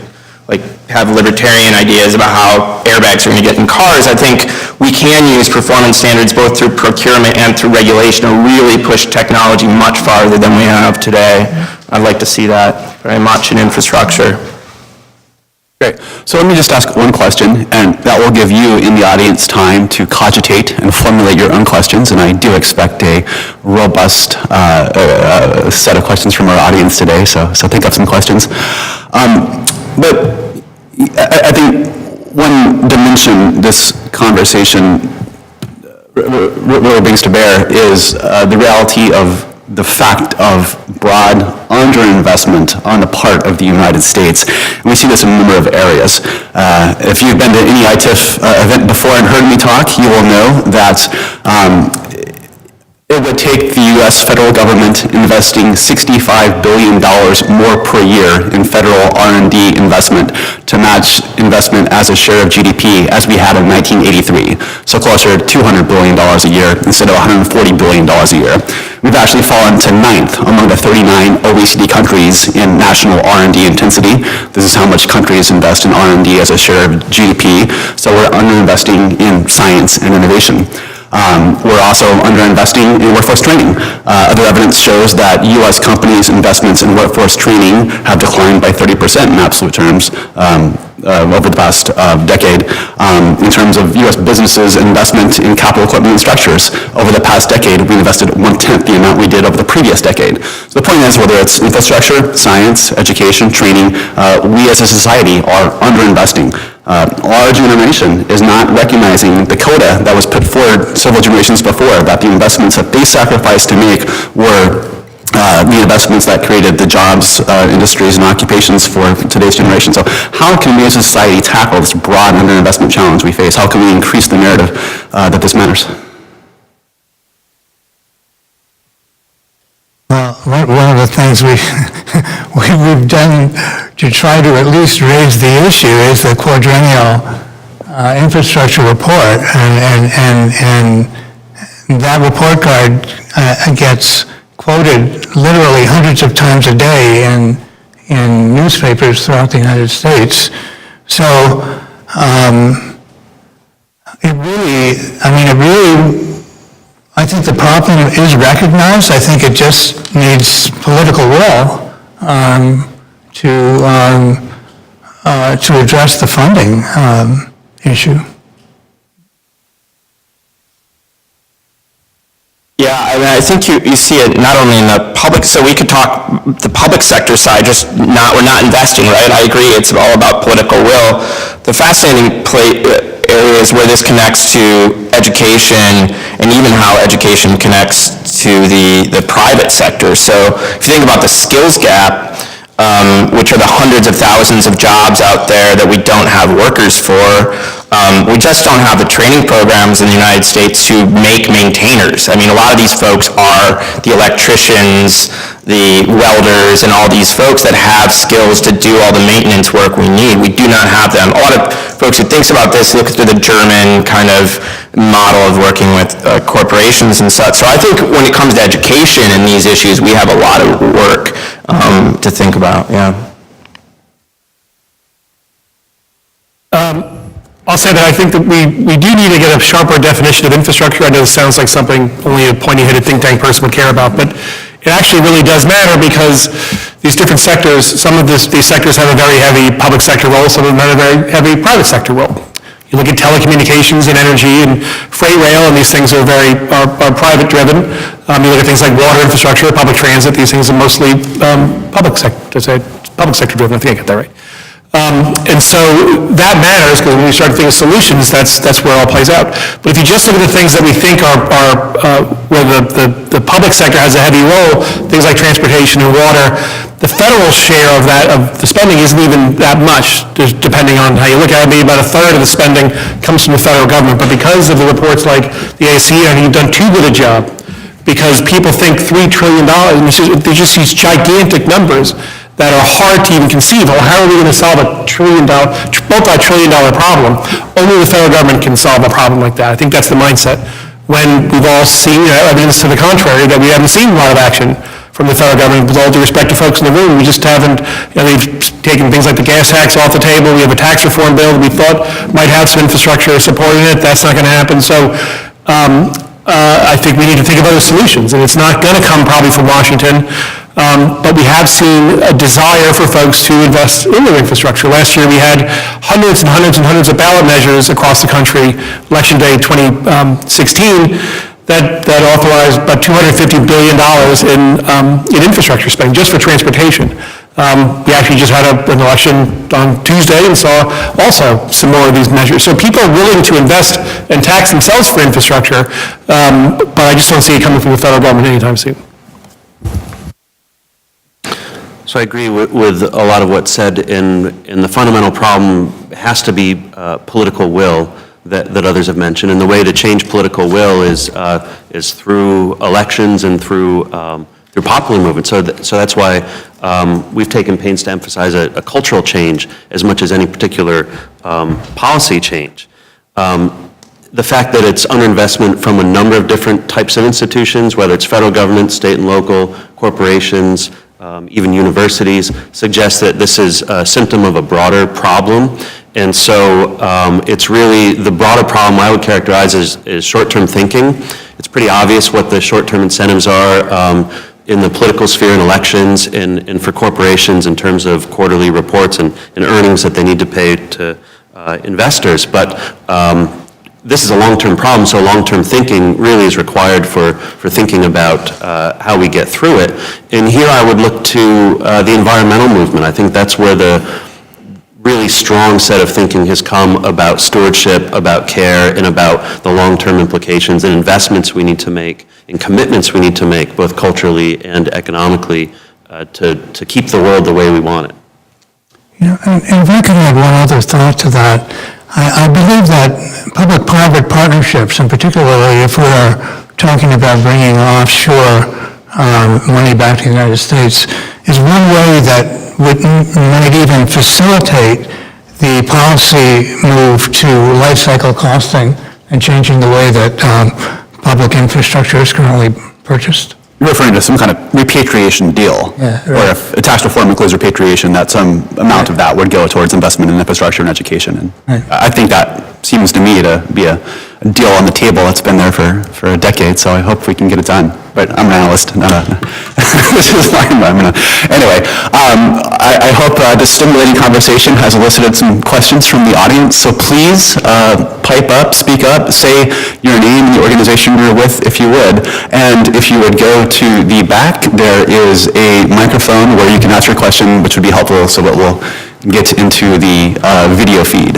have libertarian ideas about how airbags are going to get in cars. I think we can use performance standards both through procurement and through regulation to really push technology much farther than we have today. I'd like to see that very much in infrastructure.
Great. So let me just ask one question, and that will give you in the audience time to cogitate and formulate your own questions, and I do expect a robust set of questions from our audience today, so think up some questions. But I think one dimension this conversation really brings to bear is the reality of the fact of broad underinvestment on the part of the United States. And we see this in a number of areas. If you've been to any ITIF event before and heard me talk, you will know that it would take the U.S. federal government investing $65 billion more per year in federal R&D investment to match investment as a share of GDP as we had in 1983. So closer to $200 billion a year instead of $140 billion a year. We've actually fallen to 9th among the 39 OECD countries in national R&D intensity. This is how much countries invest in R&D as a share of GDP. So we're underinvesting in science and innovation. We're also underinvesting in workforce training. Other evidence shows that U.S. companies' investments in workforce training have declined by 30% in absolute terms over the past decade. In terms of U.S. businesses' investment in capital equipment and structures, over the past decade, we invested 1/10 the amount we did over the previous decade. So the point is, whether it's infrastructure, science, education, training, we as a society are underinvesting. Our generation is not recognizing the quota that was put forward several generations before, that the investments that they sacrificed to make were the investments that created the jobs, industries, and occupations for today's generation. So how can we as a society tackle this broad underinvestment challenge we face? How can we increase the narrative that this matters?
Well, one of the things we've done to try to at least raise the issue is the quadrennial infrastructure report, and that report card gets quoted literally hundreds of times a day in newspapers throughout the United States. So I think the problem is recognized. I think it just needs political will to address the funding issue.
Yeah, I mean, I think you see it not only in the public, so we could talk the public sector side, we're not investing, right? I agree, it's all about political will. The fascinating areas where this connects to education and even how education connects to the private sector. So if you think about the skills gap, which are the hundreds of thousands of jobs out there that we don't have workers for, we just don't have the training programs in the United States to make maintainers. I mean, a lot of these folks are the electricians, the welders and all these folks that have skills to do all the maintenance work we need. We do not have them. A lot of folks who thinks about this look through the German kind of model of working with corporations and such. So I think when it comes to education and these issues, we have a lot of work to think about, yeah.
I'll say that I think that we do need to get a sharper definition of infrastructure. I know this sounds like something only a pointy-headed think tank person would care about, but it actually really does matter because these different sectors, some of these sectors have a very heavy public sector role, some of them have a very heavy private sector role. You look at telecommunications and energy and freight rail, and these things are private driven. You look at things like water infrastructure, public transit, these things are mostly public sector driven, I think I got that right. And so that matters because when we start thinking of solutions, that's where it all plays out. But if you just look at the things that we think are where the public sector has a heavy role, things like transportation and water, the federal share of that, of the spending isn't even that much, depending on how you look at it. Maybe about a third of the spending comes from the federal government. But because of the reports like the ACE, I think you've done too good a job because people think $3 trillion, and they're just these gigantic numbers that are hard to even conceive. Well, how are we going to solve a multi-trillion-dollar problem? Only the federal government can solve a problem like that. I think that's the mindset. When we've all seen evidence to the contrary, that we haven't seen a lot of action from the federal government. With all due respect to folks in the room, we just haven't, they've taken things like the gas tax off the table. We have a tax reform bill that we thought might have some infrastructure supporting it. That's not going to happen. So I think we need to think of other solutions, and it's not going to come probably from Washington. But we have seen a desire for folks to invest in their infrastructure. Last year, we had hundreds and hundreds and hundreds of ballot measures across the country, Election Day 2016, that authorized about $250 billion in infrastructure spending just for transportation. We actually just had an election on Tuesday and saw also some more of these measures. So people are willing to invest and tax themselves for infrastructure, but I just don't see it coming from the federal government anytime soon.
So I agree with a lot of what's said, and the fundamental problem has to be political will that others have mentioned, and the way to change political will is through elections and through popular movement. So that's why we've taken pains to emphasize a cultural change as much as any particular policy change. The fact that it's underinvestment from a number of different types of institutions, whether it's federal government, state and local, corporations, even universities, suggests that this is a symptom of a broader problem. And so it's really the broader problem I would characterize as short-term thinking. It's pretty obvious what the short-term incentives are in the political sphere in elections and for corporations in terms of quarterly reports and earnings that they need to pay to investors. But this is a long-term problem, so long-term thinking really is required for thinking about how we get through it. And here I would look to the environmental movement. I think that's where the really strong set of thinking has come about stewardship, about care, and about the long-term implications and investments we need to make and commitments we need to make, both culturally and economically, to keep the world the way we want it.
And if I could add one other thought to that, I believe that public-private partnerships, and particularly if we're talking about bringing offshore money back to the United States, is one way that might even facilitate the policy move to life cycle costing and changing the way that public infrastructure is currently purchased.
You're referring to some kind of repatriation deal.
Yeah, right.
Or if a tax reform includes repatriation, that some amount of that would go towards investment in infrastructure and education. And
Right.
I think that seems to me to be a deal on the table that's been there for a decade, so I hope we can get it done. But I'm an analyst, not a... This is fine, anyway, I hope this stimulating conversation has elicited some questions from the audience, so please pipe up, speak up, say your name and the organization you're with if you would. And if you would go to the back, there is a microphone where you can ask your question, which would be helpful so that we'll get into the video feed.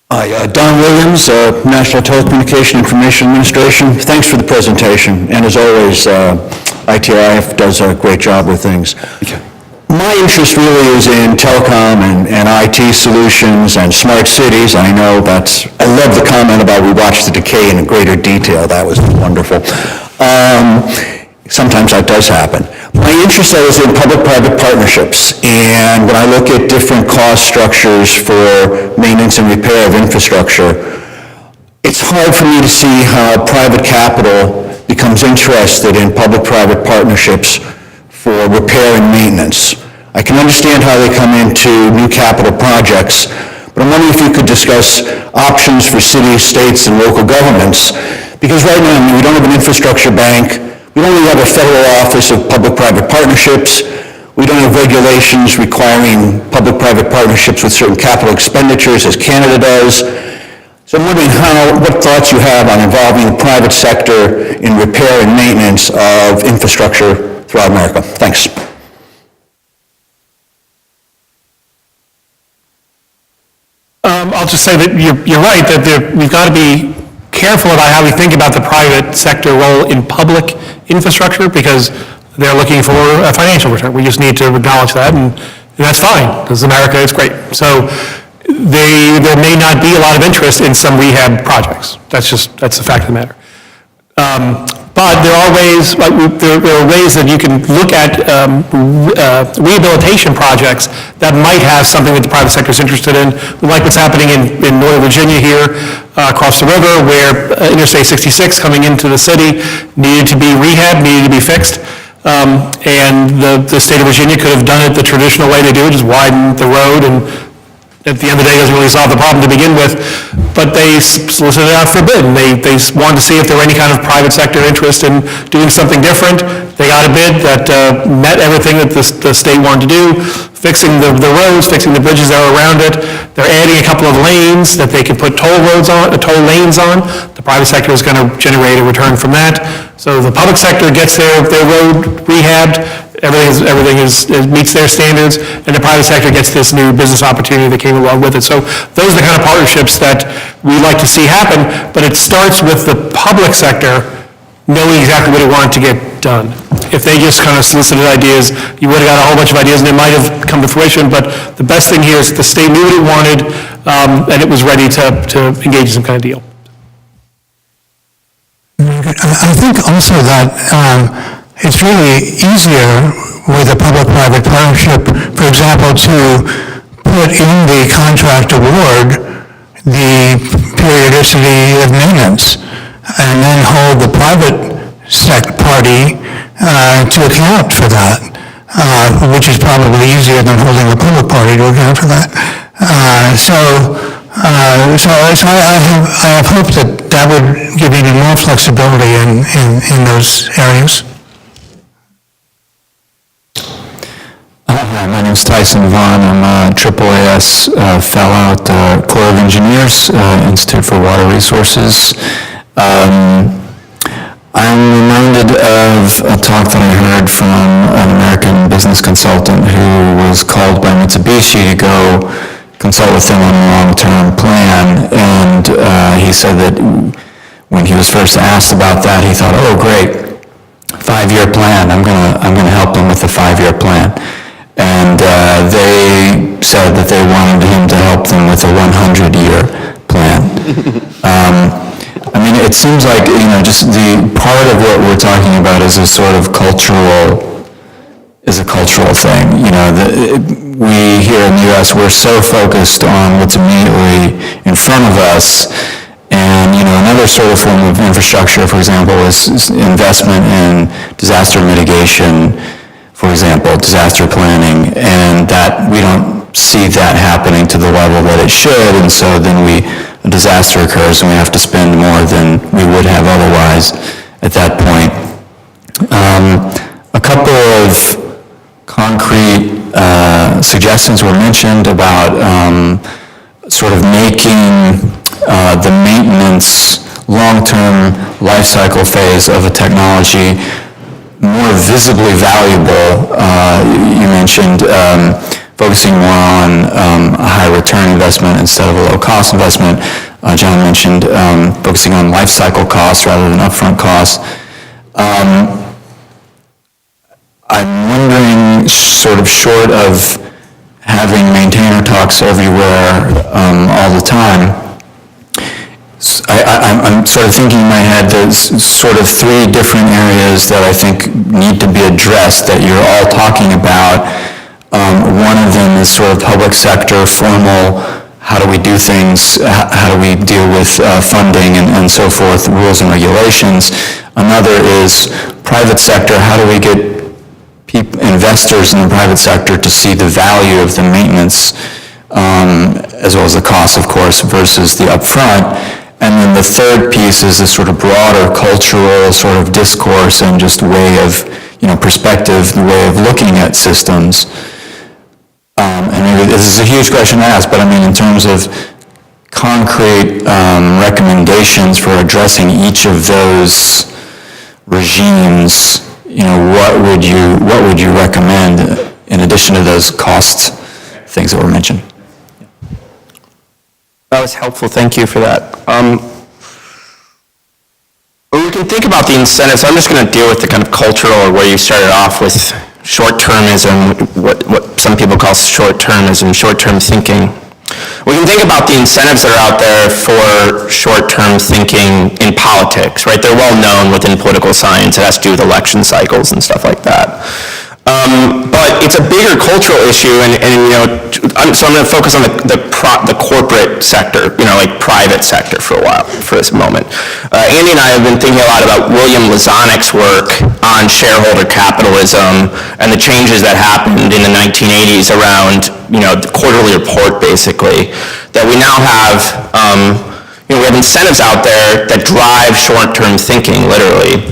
Hi, Don Williams, National Telecommunication Information Administration. Thanks for the presentation, and as always, ITIF does a great job with things. My interest really is in telecom and IT solutions and smart cities. I know I love the comment about we watch the decay in greater detail. That was wonderful. Sometimes that does happen. My interest is in public-private partnerships, and when I look at different cost structures for maintenance and repair of infrastructure, it's hard for me to see how private capital becomes interested in public-private partnerships for repair and maintenance. I can understand how they come into new capital projects, but I'm wondering if you could discuss options for cities, states, and local governments, because right now we don't have an infrastructure bank. We don't really have a federal office of public-private partnerships. We don't have regulations requiring public-private partnerships with certain capital expenditures as Canada does. So I'm wondering what thoughts you have on involving the private sector in repair and maintenance of infrastructure throughout America. Thanks.
I'll just say that you're right, that we've got to be careful about how we think about the private sector role in public infrastructure, because they're looking for a financial return. We just need to acknowledge that, and that's fine, because America is great. So there may not be a lot of interest in some rehab projects. That's the fact of the matter. But there are ways that you can look at rehabilitation projects that might have something that the private sector is interested in. Like what's happening in Northern Virginia here, across the river, where Interstate 66 coming into the city needed to be rehabbed, needed to be fixed. And the state of Virginia could have done it the traditional way to do it, just widen the road, and at the end of the day, it doesn't really solve the problem to begin with, but they solicited it out for bid, and they wanted to see if there were any kind of private sector interest in doing something different. They got a bid that met everything that the state wanted to do, fixing the roads, fixing the bridges that are around it. They're adding a couple of lanes that they can put toll lanes on. The private sector is going to generate a return from that. So the public sector gets their road rehabbed, everything meets their standards, and the private sector gets this new business opportunity that came along with it. So those are the kind of partnerships that we like to see happen, but it starts with the public sector knowing exactly what it wanted to get done. If they just kind of solicited ideas, you would have got a whole bunch of ideas, and it might have come to fruition, but the best thing here is the state knew what it wanted, and it was ready to engage in some kind of deal.
I think also that it's really easier with a public-private partnership, for example, to put in the contract award the periodicity of maintenance, and then hold the private party to account for that, which is probably easier than holding the public party to account for that. So I have hope that would give you more flexibility in those areas.
Hi, my name is Tyson Vaughn. I'm a AAAS fellow at the Corps of Engineers, Institute for Water Resources. I'm reminded of a talk that I heard from an American business consultant who was called by Mitsubishi to go consult with them on a long-term plan, and he said that when he was first asked about that, he thought, oh great, 5-year plan, I'm gonna help them with the 5-year plan. And they said that they wanted him to help them with a 100-year plan. I mean, it seems like, just the part of what we're talking about is a sort of cultural thing. We here in the U.S., we're so focused on what's immediately in front of us, and another sort of form of infrastructure, for example, is investment in disaster mitigation, for example, disaster planning, and that we don't see that happening to the level that it should, and so then a disaster occurs and we have to spend more than we would have otherwise at that point. A couple of concrete suggestions were mentioned about sort of making the maintenance long-term life cycle phase of a technology more visibly valuable. You mentioned focusing more on a high return investment instead of a low cost investment. John mentioned focusing on life cycle costs rather than upfront costs. I'm wondering, sort of short of having maintainer talks everywhere all the time, I'm sort of thinking in my head, there's sort of three different areas that I think need to be addressed that you're all talking about. One of them is sort of public sector, formal, how do we do things, how do we deal with funding and so forth, rules and regulations. Another is private sector, how do we get investors in the private sector to see the value of the maintenance, as well as the cost, of course, versus the upfront. And then the third piece is this sort of broader cultural sort of discourse and just way of, perspective, the way of looking at systems. And maybe this is a huge question to ask, but I mean, in terms of concrete recommendations for addressing each of those regimes, what would you recommend in addition to those cost things that were mentioned?
That was helpful, thank you for that. We can think about the incentives. I'm just going to deal with the kind of cultural, or where you started off with short-termism, what some people call short-termism, short-term thinking. We can think about the incentives that are out there for short-term thinking in politics, right? They're well known within political science. It has to do with election cycles and stuff like that. But it's a bigger cultural issue, so I'm going to focus on the corporate sector, like private sector for this moment. Andy and I have been thinking a lot about William Lazanik's work on shareholder capitalism and the changes that happened in the 1980s around, the quarterly report, basically, that we now have, we have incentives out there that drive short-term thinking, literally.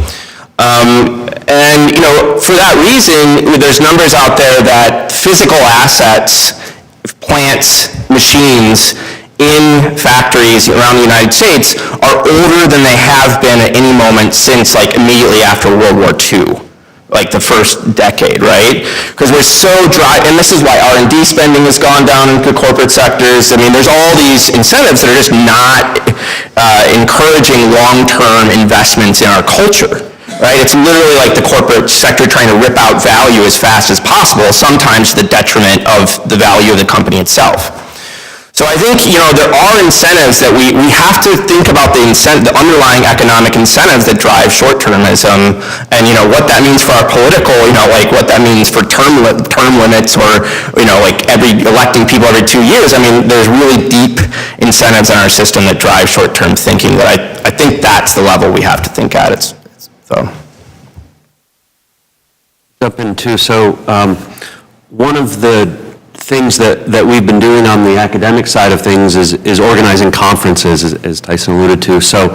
For that reason, there's numbers out there that physical assets, plants, machines in factories around the United States are older than they have been at any moment since immediately after World War II. The first decade, right? Because we're so dry, and this is why R&D spending has gone down in the corporate sectors. I mean, there's all these incentives that are just not encouraging long-term investments in our culture. Right? It's literally like the corporate sector trying to rip out value as fast as possible, sometimes to the detriment of the value of the company itself. So I think, there are incentives that we have to think about the underlying electronic incentives that drive short-termism, and, what that means for our political, what that means for term limits, or, electing people every 2 years. I mean, there's really deep incentives in our system that drive short-term thinking that I think that's the level we have to think at.
Jump in too. So one of the things that we've been doing on the academic side of things is organizing conferences, as Tyson alluded to. So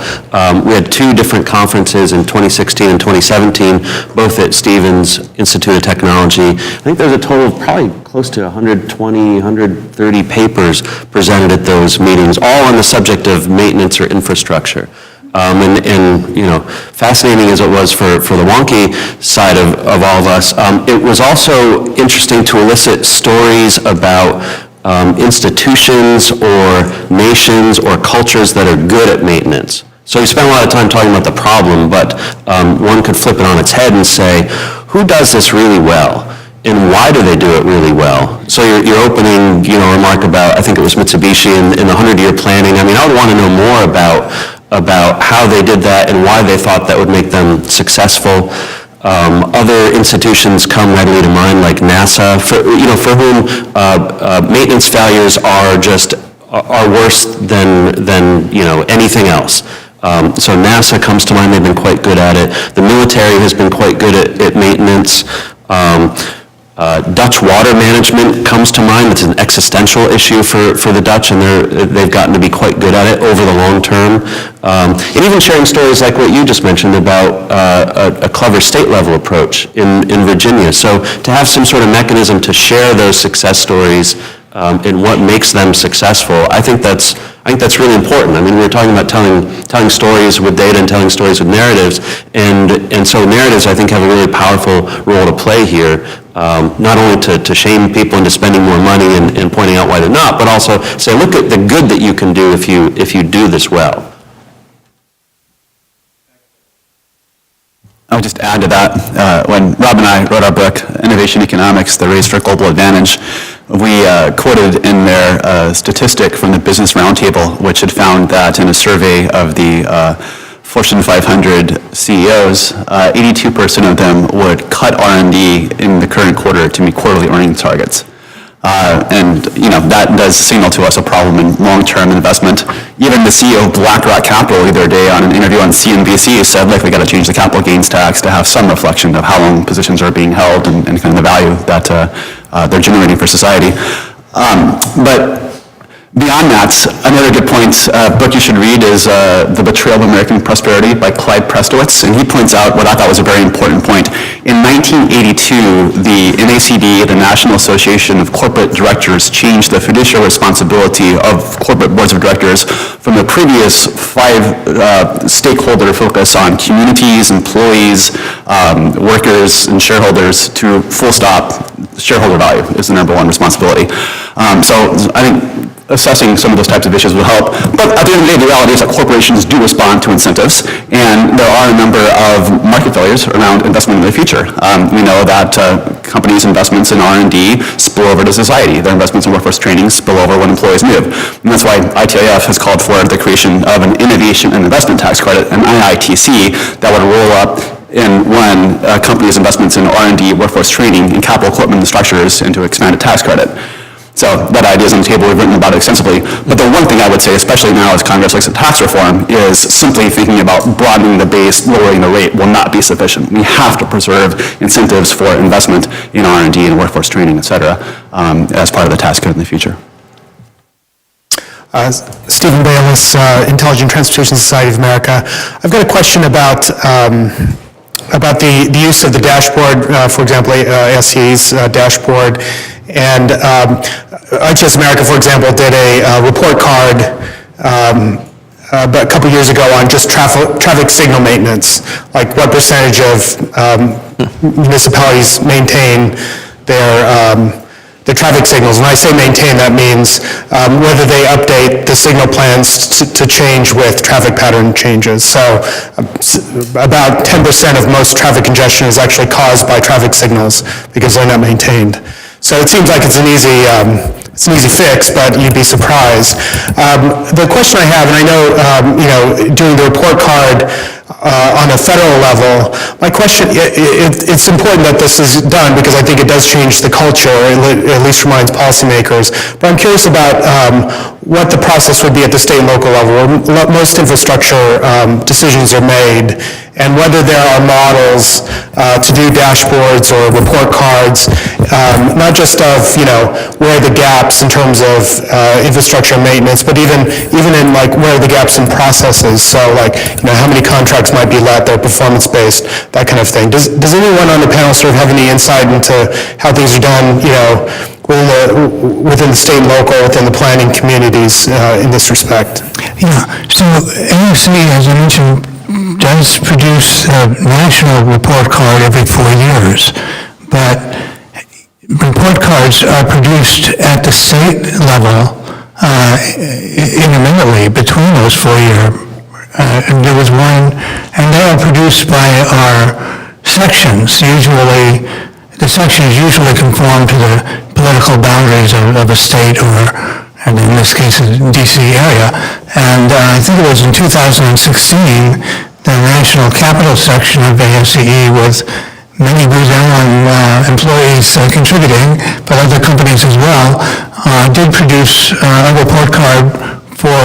we had 2 different conferences in 2016 and 2017, both at Stevens Institute of Technology. I think there's a total of probably close to 120, 130 papers presented at those meetings, all on the subject of maintenance or infrastructure. Fascinating as it was for the wonky side of all of us, it was also interesting to elicit stories about institutions or nations or cultures that are good at maintenance. So we spent a lot of time talking about the problem, but one could flip it on its head and say, who does this really well? And why do they do it really well? So your opening, remark about, I think it was Mitsubishi in the 100-year planning. I mean, I would want to know more about how they did that and why they thought that would make them successful. Other institutions come readily to mind, like NASA, for whom maintenance failures are worse than anything else. So NASA comes to mind. They've been quite good at it. The military has been quite good at maintenance. Dutch water management comes to mind. It's an existential issue for the Dutch, and they've gotten to be quite good at it over the long term. And even sharing stories like what you just mentioned about a clever state-level approach in Virginia. So to have some sort of mechanism to share those success stories and what makes them successful, I think that's really important. I mean, we're talking about telling stories with data and telling stories with narratives, and so narratives, I think, have a really powerful role to play here, not only to shame people into spending more money and pointing out why they're not, but also say, look at the good that you can do if you do this well.
I'll just add to that. When Rob and I wrote our book, Innovation Economics, The Race for Global Advantage, we quoted in there a statistic from the Business Roundtable, which had found that in a survey of the Fortune 500 CEOs, 82% of them would cut R&D in the current quarter to meet quarterly earnings targets. And that does signal to us a problem in long-term investment. Even the CEO of BlackRock Capital the other day on an interview on CNBC said, like, we got to change the capital gains tax to have some reflection of how long positions are being held and kind of the value that they're generating for society. But beyond that, another good point, book you should read is The Betrayal of American Prosperity by Clyde Prestowitz, and he points out what I thought was a very important point. In 1982, the NACD, the National Association of Corporate Directors, changed the fiduciary responsibility of corporate boards of directors from the previous 5 stakeholder focus on communities, employees, workers, and shareholders to full stop shareholder value is the number one responsibility. So I think assessing some of those types of issues will help. But at the end of the day, the reality is that corporations do respond to incentives, and there are a number of market failures around investment in the future. We know that companies' investments in R&D spill over to society. Their investments in workforce training spill over when employees move. And that's why ITIF has called for the creation of an Innovation and Investment Tax Credit, an IITC, that would roll up in one company's investments in R&D, workforce training, and capital equipment and structures into expanded tax credit. So that idea is on the table. We've written about it extensively. But the one thing I would say, especially now as Congress looks at tax reform, is simply thinking about broadening the base, lowering the rate will not be sufficient. We have to preserve incentives for investment in R&D and workforce training, et cetera, as part of the tax code in the future.
Stephen Bayless, Intelligent Transportation Society of America. I've got a question about the use of the dashboard, for example, ASC's dashboard. And ITS America, for example, did a report card a couple years ago on just traffic signal maintenance, like what percentage of municipalities maintain their traffic signals. And I say maintain, that means whether they update the signal plans to change with traffic pattern changes. So about 10% of most traffic congestion is actually caused by traffic signals because they're not maintained. So it seems like it's an easy fix, but you'd be surprised. The question I have, and I know, doing the report card on a federal level, my question, it's important that this is done because I think it does change the culture, at least reminds policymakers. But I'm curious about what the process would be at the state and local level, where most infrastructure decisions are made, and whether there are models to do dashboards or report cards, not just of, where are the gaps in terms of infrastructure maintenance, but even in like where are the gaps in processes. So like, how many contracts might be let, they're performance-based, that kind of thing. Does anyone on the panel sort of have any insight into how things are done, within the state and local, within the planning communities in this respect?
Yeah, so AFC, as I mentioned, does produce a national report card every 4 years, but report cards are produced at the state level intermittently between those 4-year. And there was one, and they are produced by our sections. Usually, the sections usually conform to the political boundaries of a state or, and in this case, the D.C. area. And I think it was in 2016, the National Capital section of ASCE, with many Booz Allen employees contributing, but other companies as well, did produce a report card for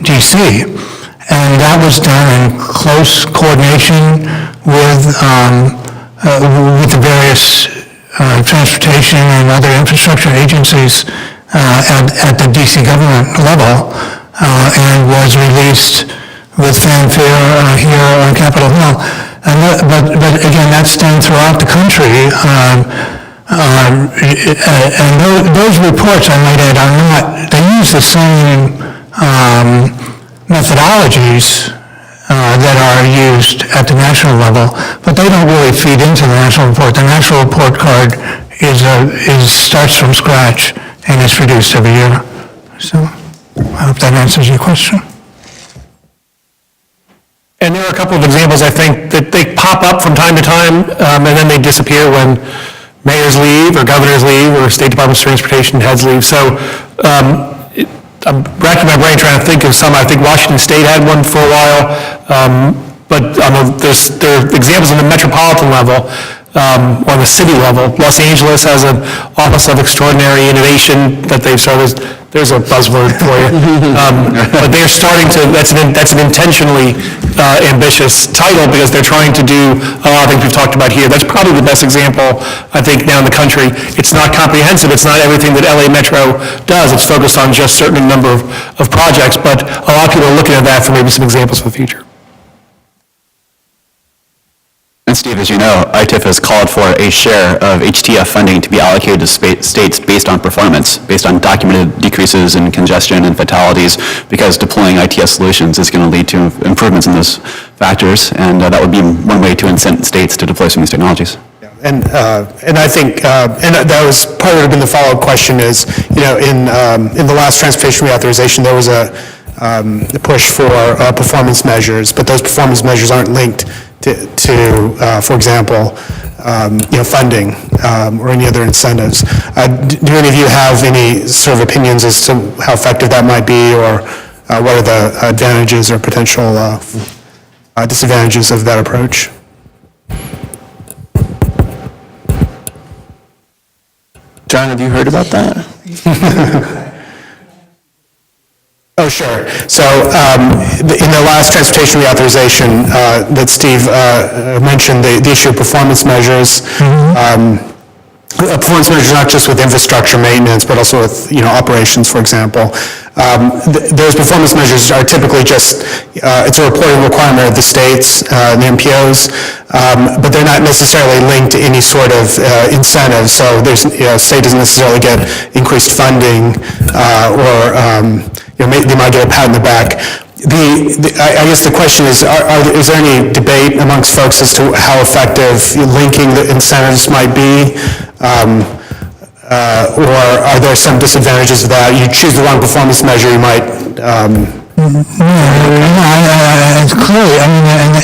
D.C. And that was done in close coordination with the various transportation and other infrastructure agencies at the D.C. government level, and was released with fanfare here on Capitol Hill. But again, that's done throughout the country. And those reports, I might add, are not, they use the same methodologies that are used at the national level, but they don't really feed into the national report. The national report card starts from scratch and is produced every year. So I hope that answers your question.
And there are a couple of examples, I think, that they pop up from time to time, and then they disappear when mayors leave, or governors leave, or State Department transportation heads leave. So I'm racking my brain trying to think of some. I think Washington State had one for a while, but there are examples on the metropolitan level, on the city level. Los Angeles has an Office of Extraordinary Innovation that they've started. There's a buzzword for you. But they're starting to, that's an intentionally ambitious title because they're trying to do a lot of things we've talked about here. That's probably the best example, I think, now in the country. It's not comprehensive. It's not everything that LA Metro does. It's focused on just a certain number of projects, but a lot of people are looking at that for maybe some examples for the future.
And Steve, as you know, ITIF has called for a share of HTF funding to be allocated to states based on performance, based on documented decreases in congestion and fatalities, because deploying ITS solutions is going to lead to improvements in those factors, and that would be one way to incent states to deploy some of these technologies.
And I think, and that was part of the follow-up question is, in the last transportation reauthorization, there was a push for performance measures, but those performance measures aren't linked to for example, funding or any other incentives. Do any of you have any sort of opinions as to how effective that might be, or what are the advantages or potential disadvantages of that approach?
John, have you heard about that?
Oh, sure. So in the last transportation reauthorization that Steve mentioned, the issue of performance measures, performance measures not just with infrastructure maintenance, but also with operations, for example. Those performance measures are typically just, it's a reporting requirement of the states, the MPOs, but they're not necessarily linked to any sort of incentive. So there's, state doesn't necessarily get increased funding or they might get a pat on the back. I guess the question is, is there any debate amongst folks as to how effective linking the incentives might be? Or are there some disadvantages of that? You choose the wrong performance measure, you might...
Clearly,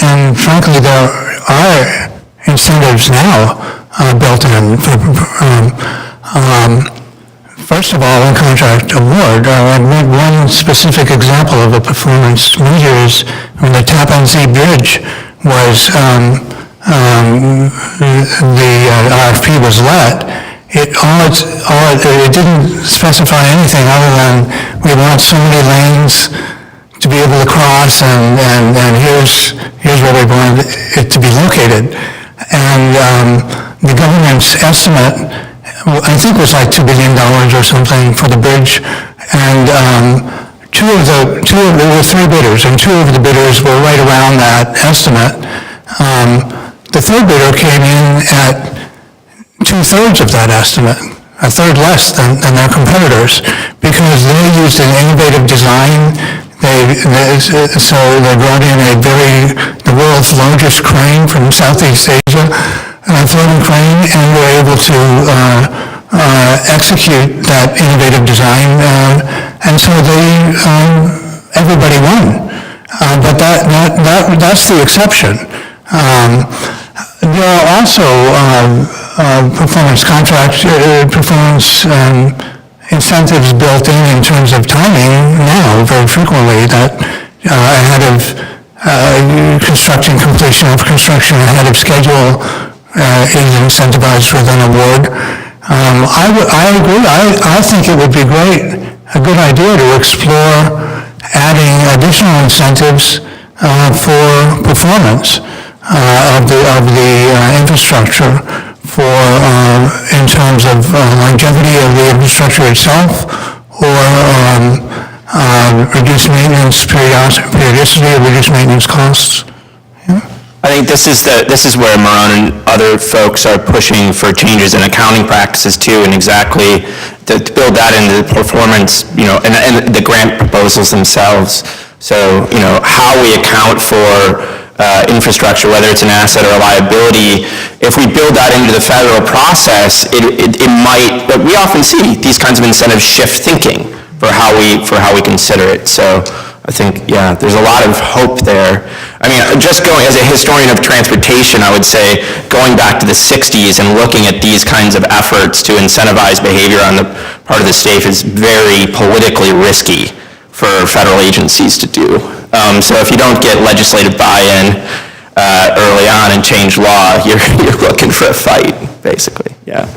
and frankly, there are incentives now built in for first of all, in contract award, one specific example of a performance measure is when the Tappan Zee Bridge was, the RFP was let, it didn't specify anything other than we want so many lanes to be able to cross, and here's where we want it to be located. And the government's estimate, I think it was like $2 billion or something for the bridge, and there were three bidders, and two of the bidders were right around that estimate. The third bidder came in at 2/3 of that estimate, a third less than their competitors, because they used an innovative design. So they brought in the world's largest crane from Southeast Asia, a floating crane, and were able to execute that innovative design, and so everybody won. But that's the exception. There are also performance contracts, performance incentives built in terms of timing now very frequently, that ahead of construction, completion of construction ahead of schedule is incentivized with an award. I agree. I think it would be a good idea to explore adding additional incentives for performance of the infrastructure, in terms of longevity of the infrastructure itself, or reduce maintenance periodicity, or reduce maintenance costs.
I think this is where Maron and other folks are pushing for changes in accounting practices too, and exactly to build that into the performance, and the grant proposals themselves. So, how we account for infrastructure, whether it's an asset or a liability, if we build that into the federal process, it might, but we often see these kinds of incentives shift thinking for how we consider it. So I think, yeah, there's a lot of hope there. I mean, just going, as a historian of transportation, I would say going back to the 60s and looking at these kinds of efforts to incentivize behavior on the part of the state is very politically risky for federal agencies to do. So if you don't get legislative buy-in early on and change law, you're looking for a fight, basically, yeah.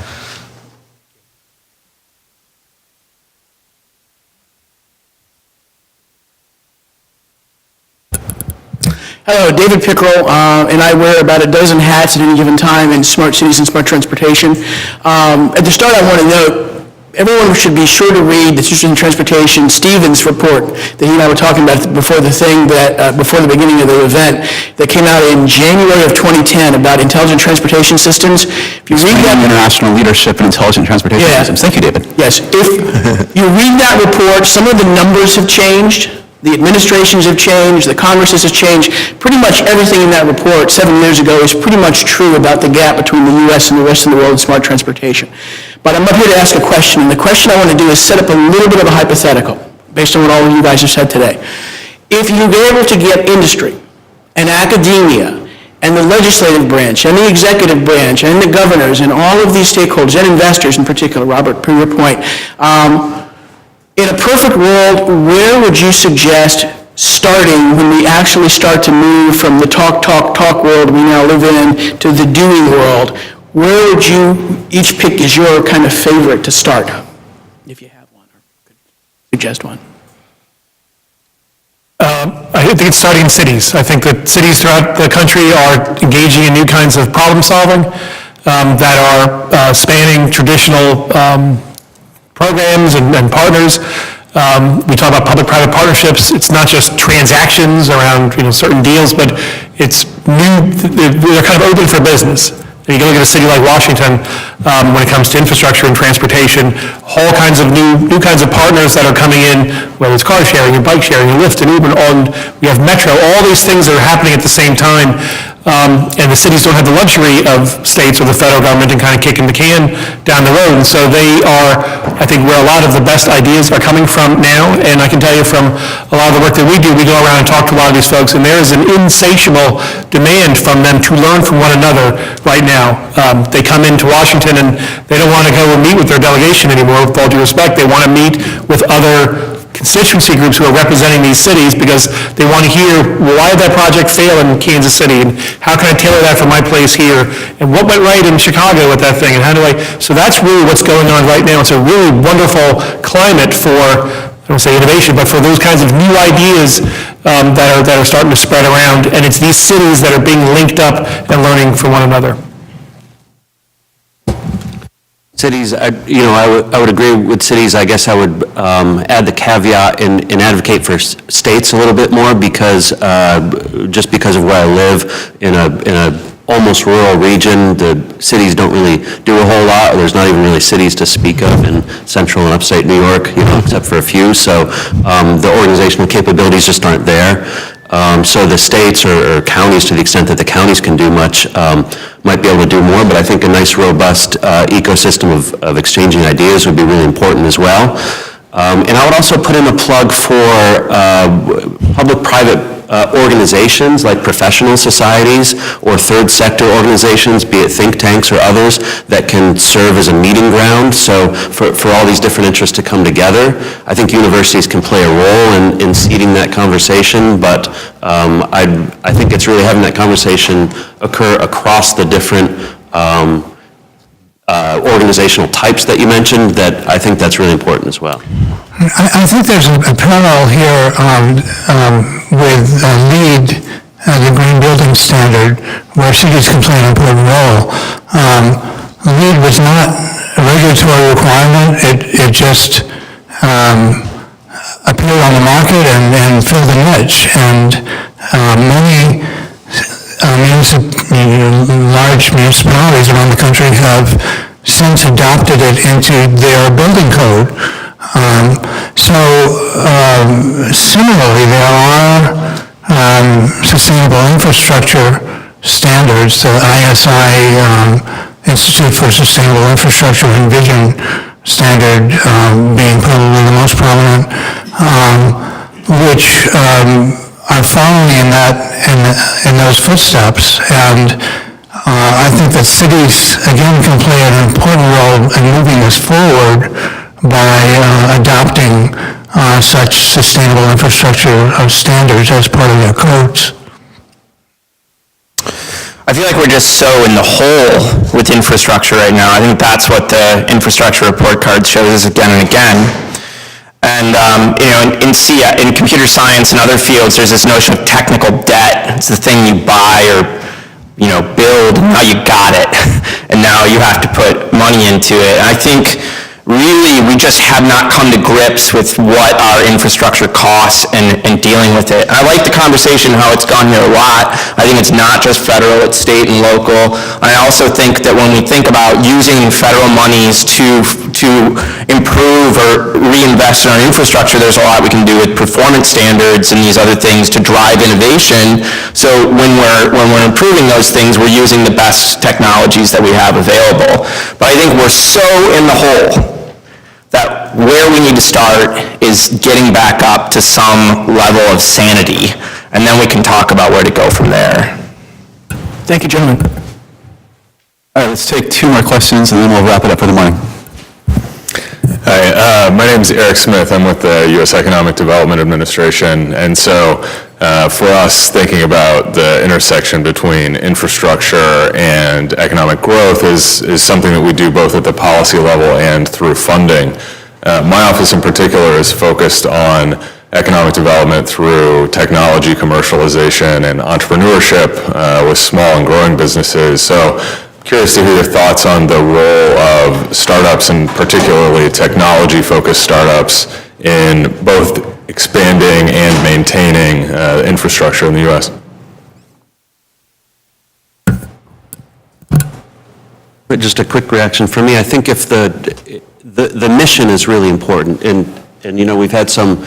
Hello, David Pickrell, and I wear about a dozen hats at any given time in smart cities and smart transportation. At the start, I want to note, everyone should be sure to read the Citizen Transportation Stevens report that he and I were talking about before the beginning of the event that came out in January of 2010 about intelligent transportation systems. If you read that,
International leadership in intelligent transportation
Yeah.
systems. Thank you, David.
yes, if you read that report, some of the numbers have changed. The administrations have changed, the Congresses have changed. Pretty much everything in that report 7 years ago is pretty much true about the gap between the U.S. and the rest of the world in smart transportation. But I'm up here to ask a question, and the question I want to do is set up a little bit of a hypothetical, based on what all of you guys have said today. If you were able to get industry and academia and the legislative branch and the executive branch and the governors and all of these stakeholders and investors in particular, Robert, per your point, in a perfect world, where would you suggest starting when we actually start to move from the talk world we now live in to the doing world? Where would you each pick as your kind of favorite to start, if you have one or could suggest one?
I think it's starting in cities. I think that cities throughout the country are engaging in new kinds of problem solving that are spanning traditional programs and partners. We talk about public-private partnerships. It's not just transactions around certain deals, but it's new. They're kind of open for business. You can look at a city like Washington when it comes to infrastructure and transportation, all kinds of new kinds of partners that are coming in, whether it's car sharing and bike sharing and Lyft and Uber, and we have Metro, all these things that are happening at the same time. And the cities don't have the luxury of states or the federal government and kind of kicking the can down the road. And so they are, I think, where a lot of the best ideas are coming from now. And I can tell you from a lot of the work that we do, we go around and talk to a lot of these folks, and there is an insatiable demand from them to learn from one another right now. They come into Washington and they don't want to go and meet with their delegation anymore, with all due respect. They want to meet with other constituency groups who are representing these cities because they want to hear, well, why did that project fail in Kansas City, and how can I tailor that for my place here, and what went right in Chicago with that thing, and how do I, so that's really what's going on right now. It's a really wonderful climate for, I don't say innovation, but for those kinds of new ideas that are starting to spread around, and it's these cities that are being linked up and learning from one another.
Cities, I would agree with cities. I guess I would add the caveat and advocate for states a little bit more because, just because of where I live in a almost rural region, the cities don't really do a whole lot. There's not even really cities to speak of in central and upstate New York, except for a few. So the organizational capabilities just aren't there. So the states or counties, to the extent that the counties can do much, might be able to do more, but I think a nice, robust ecosystem of exchanging ideas would be really important as well. And I would also put in a plug for public-private organizations like professional societies or third sector organizations, be it think tanks or others, that can serve as a meeting ground. So for all these different interests to come together, I think universities can play a role in seeding that conversation, but I think it's really having that conversation occur across the different organizational types that you mentioned, that I think that's really important as well.
I think there's a parallel here with LEED, the Green Building Standard, where cities can play an important role. LEED was not a regulatory requirement. It just appeared on the market and filled a niche. And many large municipalities around the country have since adopted it into their building code. Similarly, there are sustainable infrastructure standards, the ISI Institute for Sustainable Infrastructure and Vision standard being probably the most prominent. which are following in those footsteps. And I think that cities, again, can play an important role in moving this forward by adopting such sustainable infrastructure standards as part of their codes.
I feel like we're just so in the hole with infrastructure right now. I think that's what the infrastructure report card shows us again and again. And in computer science and other fields, there's this notion of technical debt. It's the thing you buy or build, and now you got it, and now you have to put money into it. And I think really we just have not come to grips with what our infrastructure costs and dealing with it. And I like the conversation, how it's gone here a lot. I think it's not just federal, it's state and local. I also think that when we think about using federal monies to improve or reinvest in our infrastructure, there's a lot we can do with performance standards and these other things to drive innovation. So when we're improving those things, we're using the best technologies that we have available. But I think we're so in the hole that where we need to start is getting back up to some level of sanity, and then we can talk about where to go from there.
Thank you, gentlemen.
All right, let's take 2 more questions, and then we'll wrap it up for the morning.
Hi, my name is Eric Smith. I'm with the U.S. Economic Development Administration, and so for us, thinking about the intersection between infrastructure and economic growth is something that we do both at the policy level and through funding. My office in particular is focused on economic development through technology commercialization and entrepreneurship with small and growing businesses. So curious to hear your thoughts on the role of startups, and particularly technology-focused startups, in both expanding and maintaining infrastructure in the U.S.
Just a quick reaction from me. I think if the mission is really important, and we've had some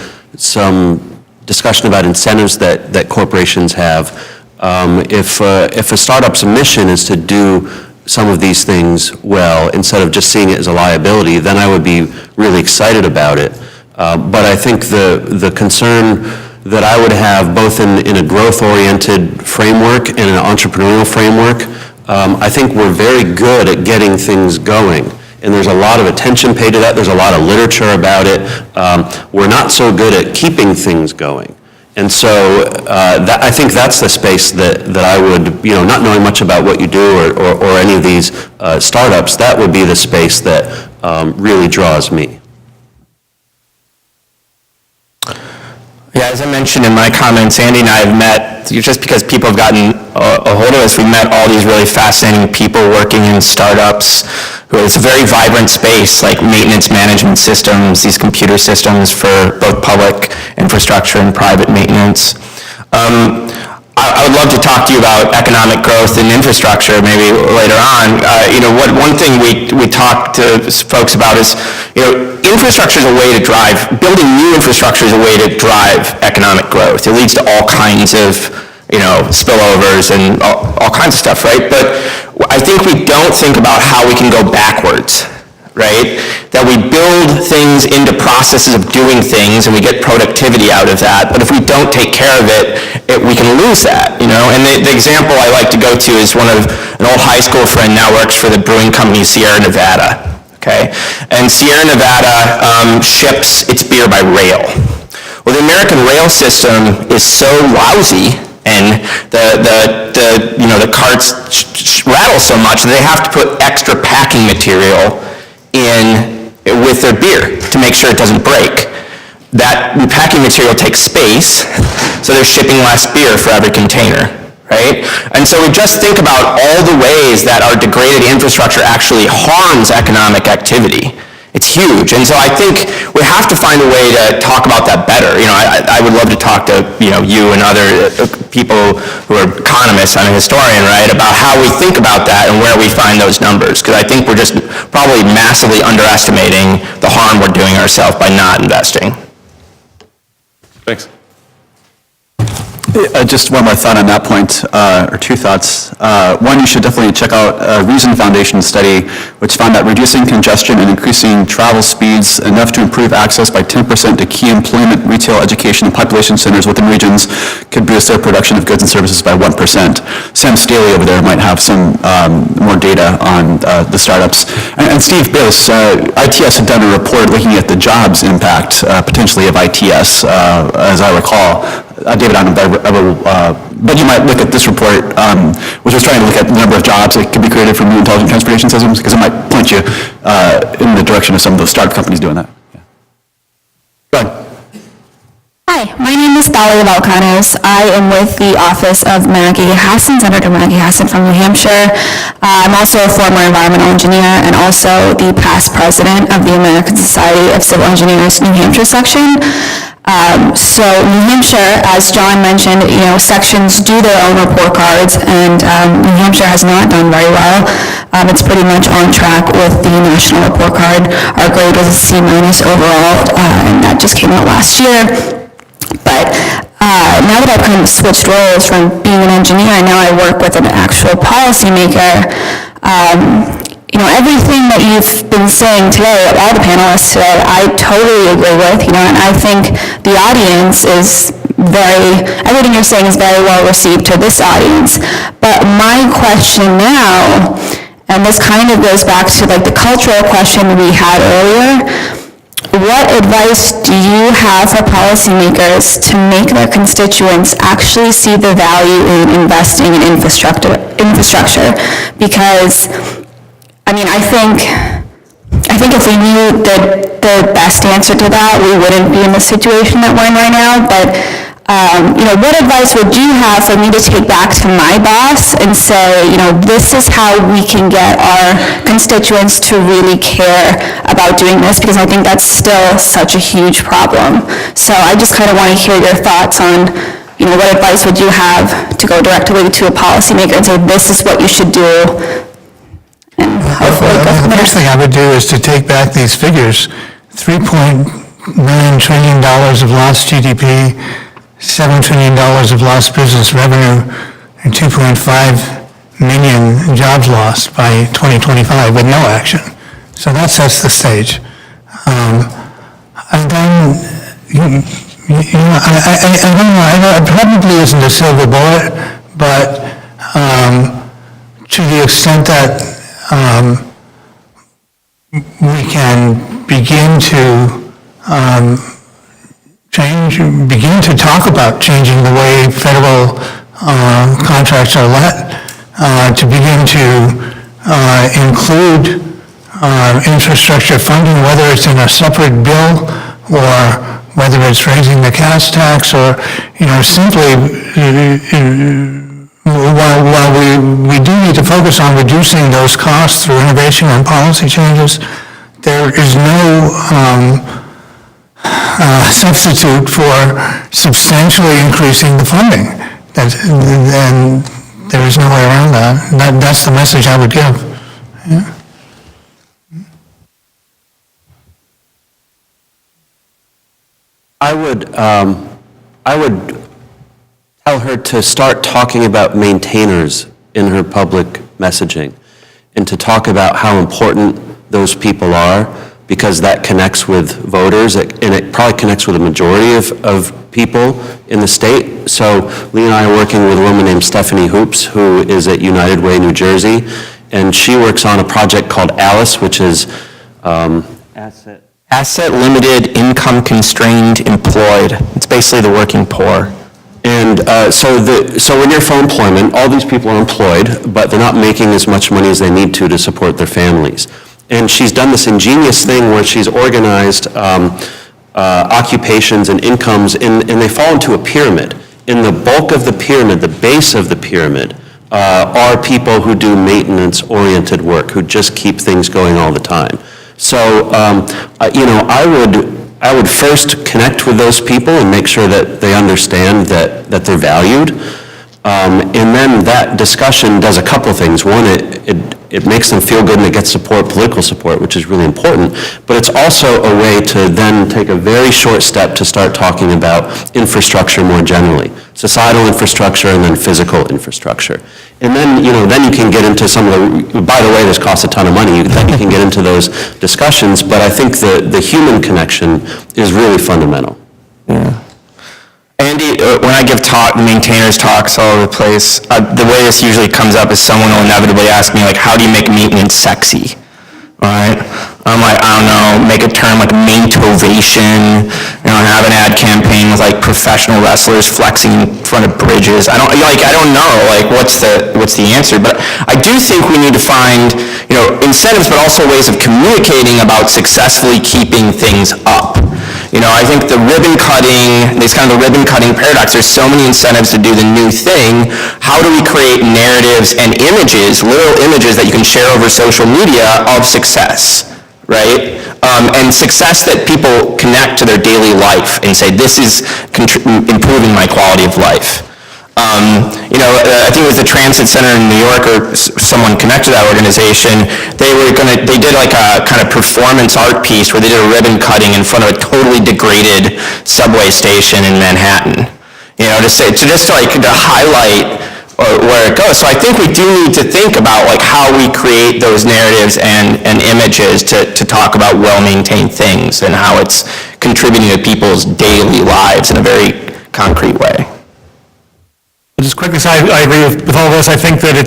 discussion about incentives that corporations have. If a startup's mission is to do some of these things well, instead of just seeing it as a liability, then I would be really excited about it. But I think the concern that I would have, both in a growth-oriented framework and an entrepreneurial framework, I think we're very good at getting things going. And there's a lot of attention paid to that. There's a lot of literature about it. We're not so good at keeping things going. And so I think that's the space that I would, not knowing much about what you do or any of these startups, that would be the space that really draws me.
Yeah, as I mentioned in my comments, Andy and I have met, just because people have gotten a hold of us, we've met all these really fascinating people working in startups. It's a very vibrant space, like maintenance management systems, these computer systems for both public infrastructure and private maintenance. I would love to talk to you about economic growth and infrastructure maybe later on. One thing we talk to folks about is, infrastructure is a way to drive, building new infrastructure is a way to drive economic growth. It leads to all kinds of, spillovers and all kinds of stuff, right? But I think we don't think about how we can go backwards, right? That we build things into processes of doing things and we get productivity out of that, but if we don't take care of it, we can lose that, And the example I like to go to is an old high school friend now works for the brewing company Sierra Nevada, okay? And Sierra Nevada ships its beer by rail. Well, the American rail system is so lousy, and the carts rattle so much that they have to put extra packing material in with their beer to make sure it doesn't break. That packing material takes space, so they're shipping less beer for every container, right? And so we just think about all the ways that our degraded infrastructure actually harms economic activity. It's huge, and so I think we have to find a way to talk about that better. I would love to talk to you and other people who are economists. I'm a historian, right? About how we think about that and where we find those numbers, because I think we're just probably massively underestimating the harm we're doing ourselves by not investing.
Thanks.
Just one more thought on that point, or two thoughts. One, you should definitely check out a Reason Foundation study, which found that reducing congestion and increasing travel speeds enough to improve access by 10% to key employment, retail, education, and population centers within regions could boost their production of goods and services by 1%. Sam Staley over there might have some more data on the startups. And Steve Bayless, ITS had done a report looking at the jobs impact, potentially, of ITS, as I recall. David, I don't know, but you might look at this report, which was trying to look at the number of jobs that could be created from new intelligent transportation systems, because it might point you in the direction of some of those startup companies doing that. Yeah. Go ahead.
Hi, my name is Thalia Valcanos. I am with the office of Maggie Hassan, Senator Maggie Hassan from New Hampshire. I'm also a former environmental engineer and also the past president of the American Society of Civil Engineers New Hampshire section. So New Hampshire, as John mentioned, sections do their own report cards, and New Hampshire has not done very well. It's pretty much on track with the national report card. Our grade was a C- overall, and that just came out last year. But now that I've kind of switched roles from being an engineer, now I work with an actual policymaker. Everything that you've been saying today, all the panelists today, I totally agree with, and I think the audience is everything you're saying is very well received to this audience. But my question now, and this kind of goes back to like the cultural question we had earlier, what advice do you have for policymakers to make their constituents actually see the value in investing in infrastructure? Because I think if we knew the best answer to that, we wouldn't be in the situation that we're in right now. But what advice would you have for me to take back to my boss and say, this is how we can get our constituents to really care about doing this, because I think that's still such a huge problem. So I just kind of want to hear your thoughts on, what advice would you have to go directly to a policymaker and say, this is what you should do? And hopefully go from
The
there.
first thing I would do is to take back these figures. $3.9 trillion of lost GDP, $7 trillion of lost business revenue, and 2.5 million jobs lost by 2025 with no action. So that sets the stage. And then, I don't know, it probably isn't a silver bullet, but to the extent that we can begin to talk about changing the way federal contracts are let, to begin to include infrastructure funding, whether it's in a separate bill or whether it's raising the cash tax or, simply, while we do need to focus on reducing those costs through innovation and policy changes, there is no substitute for substantially increasing the funding. And there is no way around that. That's the message I would give. Yeah.
I would tell her to start talking about maintainers in her public messaging, and to talk about how important those people are, because that connects with voters, and it probably connects with a majority of people in the state. So Lee and I are working with a woman named Stephanie Hoops, who is at United Way, New Jersey, and she works on a project called ALICE, which is
Asset limited, income constrained, employed. It's basically the working poor.
And so when you're for employment, all these people are employed, but they're not making as much money as they need to support their families. And she's done this ingenious thing where she's organized occupations and incomes, and they fall into a pyramid. In the bulk of the pyramid, the base of the pyramid, are people who do maintenance-oriented work, who just keep things going all the time. So, I would first connect with those people and make sure that they understand that they're valued. And then that discussion does a couple things. One, it it makes them feel good and it gets support, political support, which is really important. But it's also a way to then take a very short step to start talking about infrastructure more generally. Societal infrastructure and then physical infrastructure. And then, then you can get into some of the, by the way, this costs a ton of money, then you can get into those discussions, but I think the human connection is really fundamental.
Yeah. Andy, when I give maintainers talks all over the place, the way this usually comes up is someone will inevitably ask me, like, how do you make maintenance sexy? All right? I'm like, I don't know, make a term like maintovation, have an ad campaign with like professional wrestlers flexing in front of bridges. I don't know, like, what's the answer? But I do think we need to find, incentives, but also ways of communicating about successfully keeping things up. I think the ribbon cutting, this kind of the ribbon cutting paradox, there's so many incentives to do the new thing. How do we create narratives and images, little images that you can share over social media of success, right? And success that people connect to their daily life and say, this is improving my quality of life. I think it was the Transit Center in New York, or someone connected to that organization, they did like a kind of performance art piece where they did a ribbon cutting in front of a totally degraded subway station in Manhattan, to highlight where it goes. So I think we do need to think about like how we create those narratives and images to talk about well-maintained things and how it's contributing to people's daily lives in a very concrete way.
Just quickly, so I agree with all of this. I think that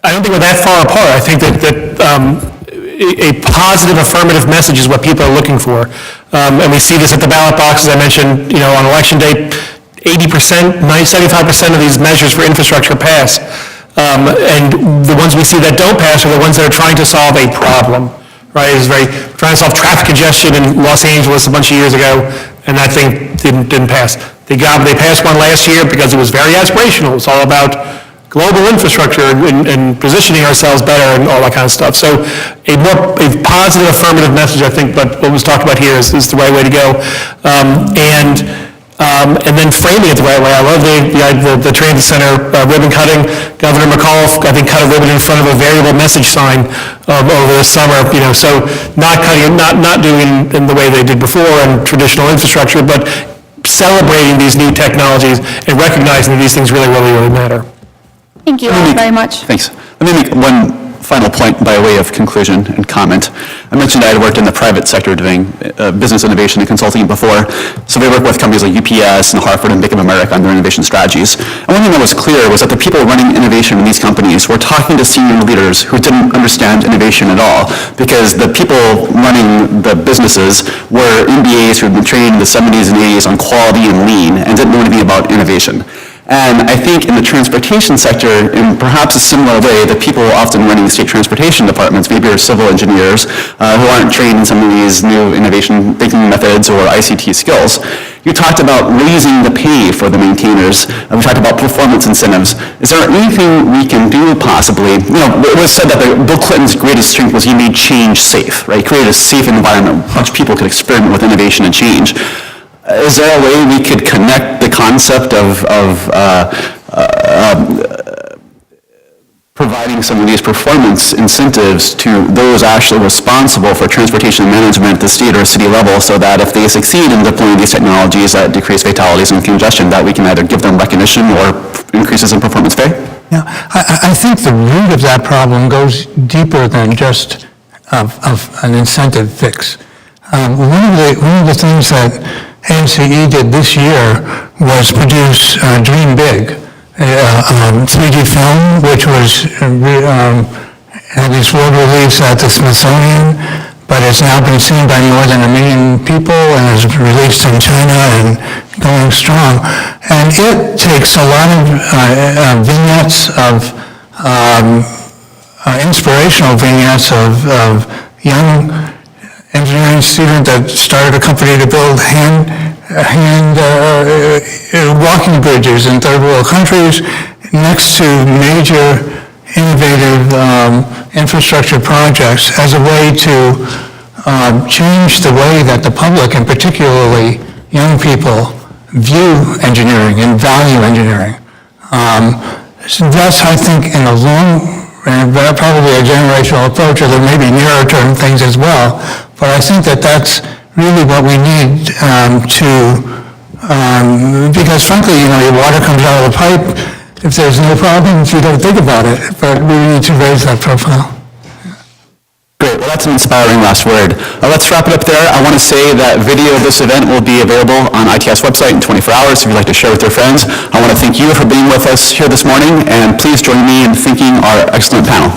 I don't think we're that far apart. I think that a positive affirmative message is what people are looking for. And we see this at the ballot box, as I mentioned, on election day, 80%, 75% of these measures for infrastructure pass. And the ones we see that don't pass are the ones that are trying to solve a problem, right? It's trying to solve traffic congestion in Los Angeles a bunch of years ago, and that thing didn't pass. They passed one last year because it was very aspirational. It's all about global infrastructure and positioning ourselves better and all that kind of stuff. So a positive affirmative message, I think, but what was talked about here is the right way to go. And then framing it the right way. I love the Transit Center ribbon cutting. Governor McAuliffe, I think, cut a ribbon in front of a variable message sign over the summer. So not doing in the way they did before in traditional infrastructure, but celebrating these new technologies and recognizing that these things really, really, really matter.
Thank you all very much.
Thanks. Let me make one final point by way of conclusion and comment. I mentioned I had worked in the private sector doing business innovation and consulting before. So we work with companies like UPS and Harvard and Bank of America on their innovation strategies. And one thing that was clear was that the people running innovation in these companies were talking to senior leaders who didn't understand innovation at all, because the people running the businesses were MBAs who had been trained in the 70s and 80s on quality and lean and didn't know anything about innovation. And I think in the transportation sector, in perhaps a similar way, the people often running state transportation departments maybe are civil engineers who aren't trained in some of these new innovation thinking methods or ICT skills. You talked about raising the pay for the maintainers. We talked about performance incentives. Is there anything we can do possibly? It was said that Bill Clinton's greatest strength was he made change safe, right? He created a safe environment in which people could experiment with innovation and change. Is there a way we could connect the concept of providing some of these performance incentives to those actually responsible for transportation management at the state or city level, so that if they succeed in deploying these technologies that decrease fatalities and congestion, that we can either give them recognition or increases in performance pay?
Yeah, I think the root of that problem goes deeper than just of an incentive fix. One of the things that ANCE did this year was produce Dream Big, 3D film, which was had its world release at the Smithsonian, but it's now been seen by more than 1 million people and is released in China and going strong. And it takes a lot of vignettes of inspirational vignettes of young engineering student that started a company to build walking bridges in third world countries next to major innovative infrastructure projects as a way to change the way that the public, and particularly young people, view engineering and value engineering. So that's, I think, in the long and probably a generational approach, or there may be nearer term things as well. But I think that that's really what we need because frankly, your water comes out of the pipe. If there's no problems, you don't think about it, but we need to raise that profile.
Great, well, that's an inspiring last word. Let's wrap it up there. I want to say that video of this event will be available on ITS website in 24 hours if you'd like to share with your friends. I want to thank you for being with us here this morning, and please join me in thanking our excellent panel.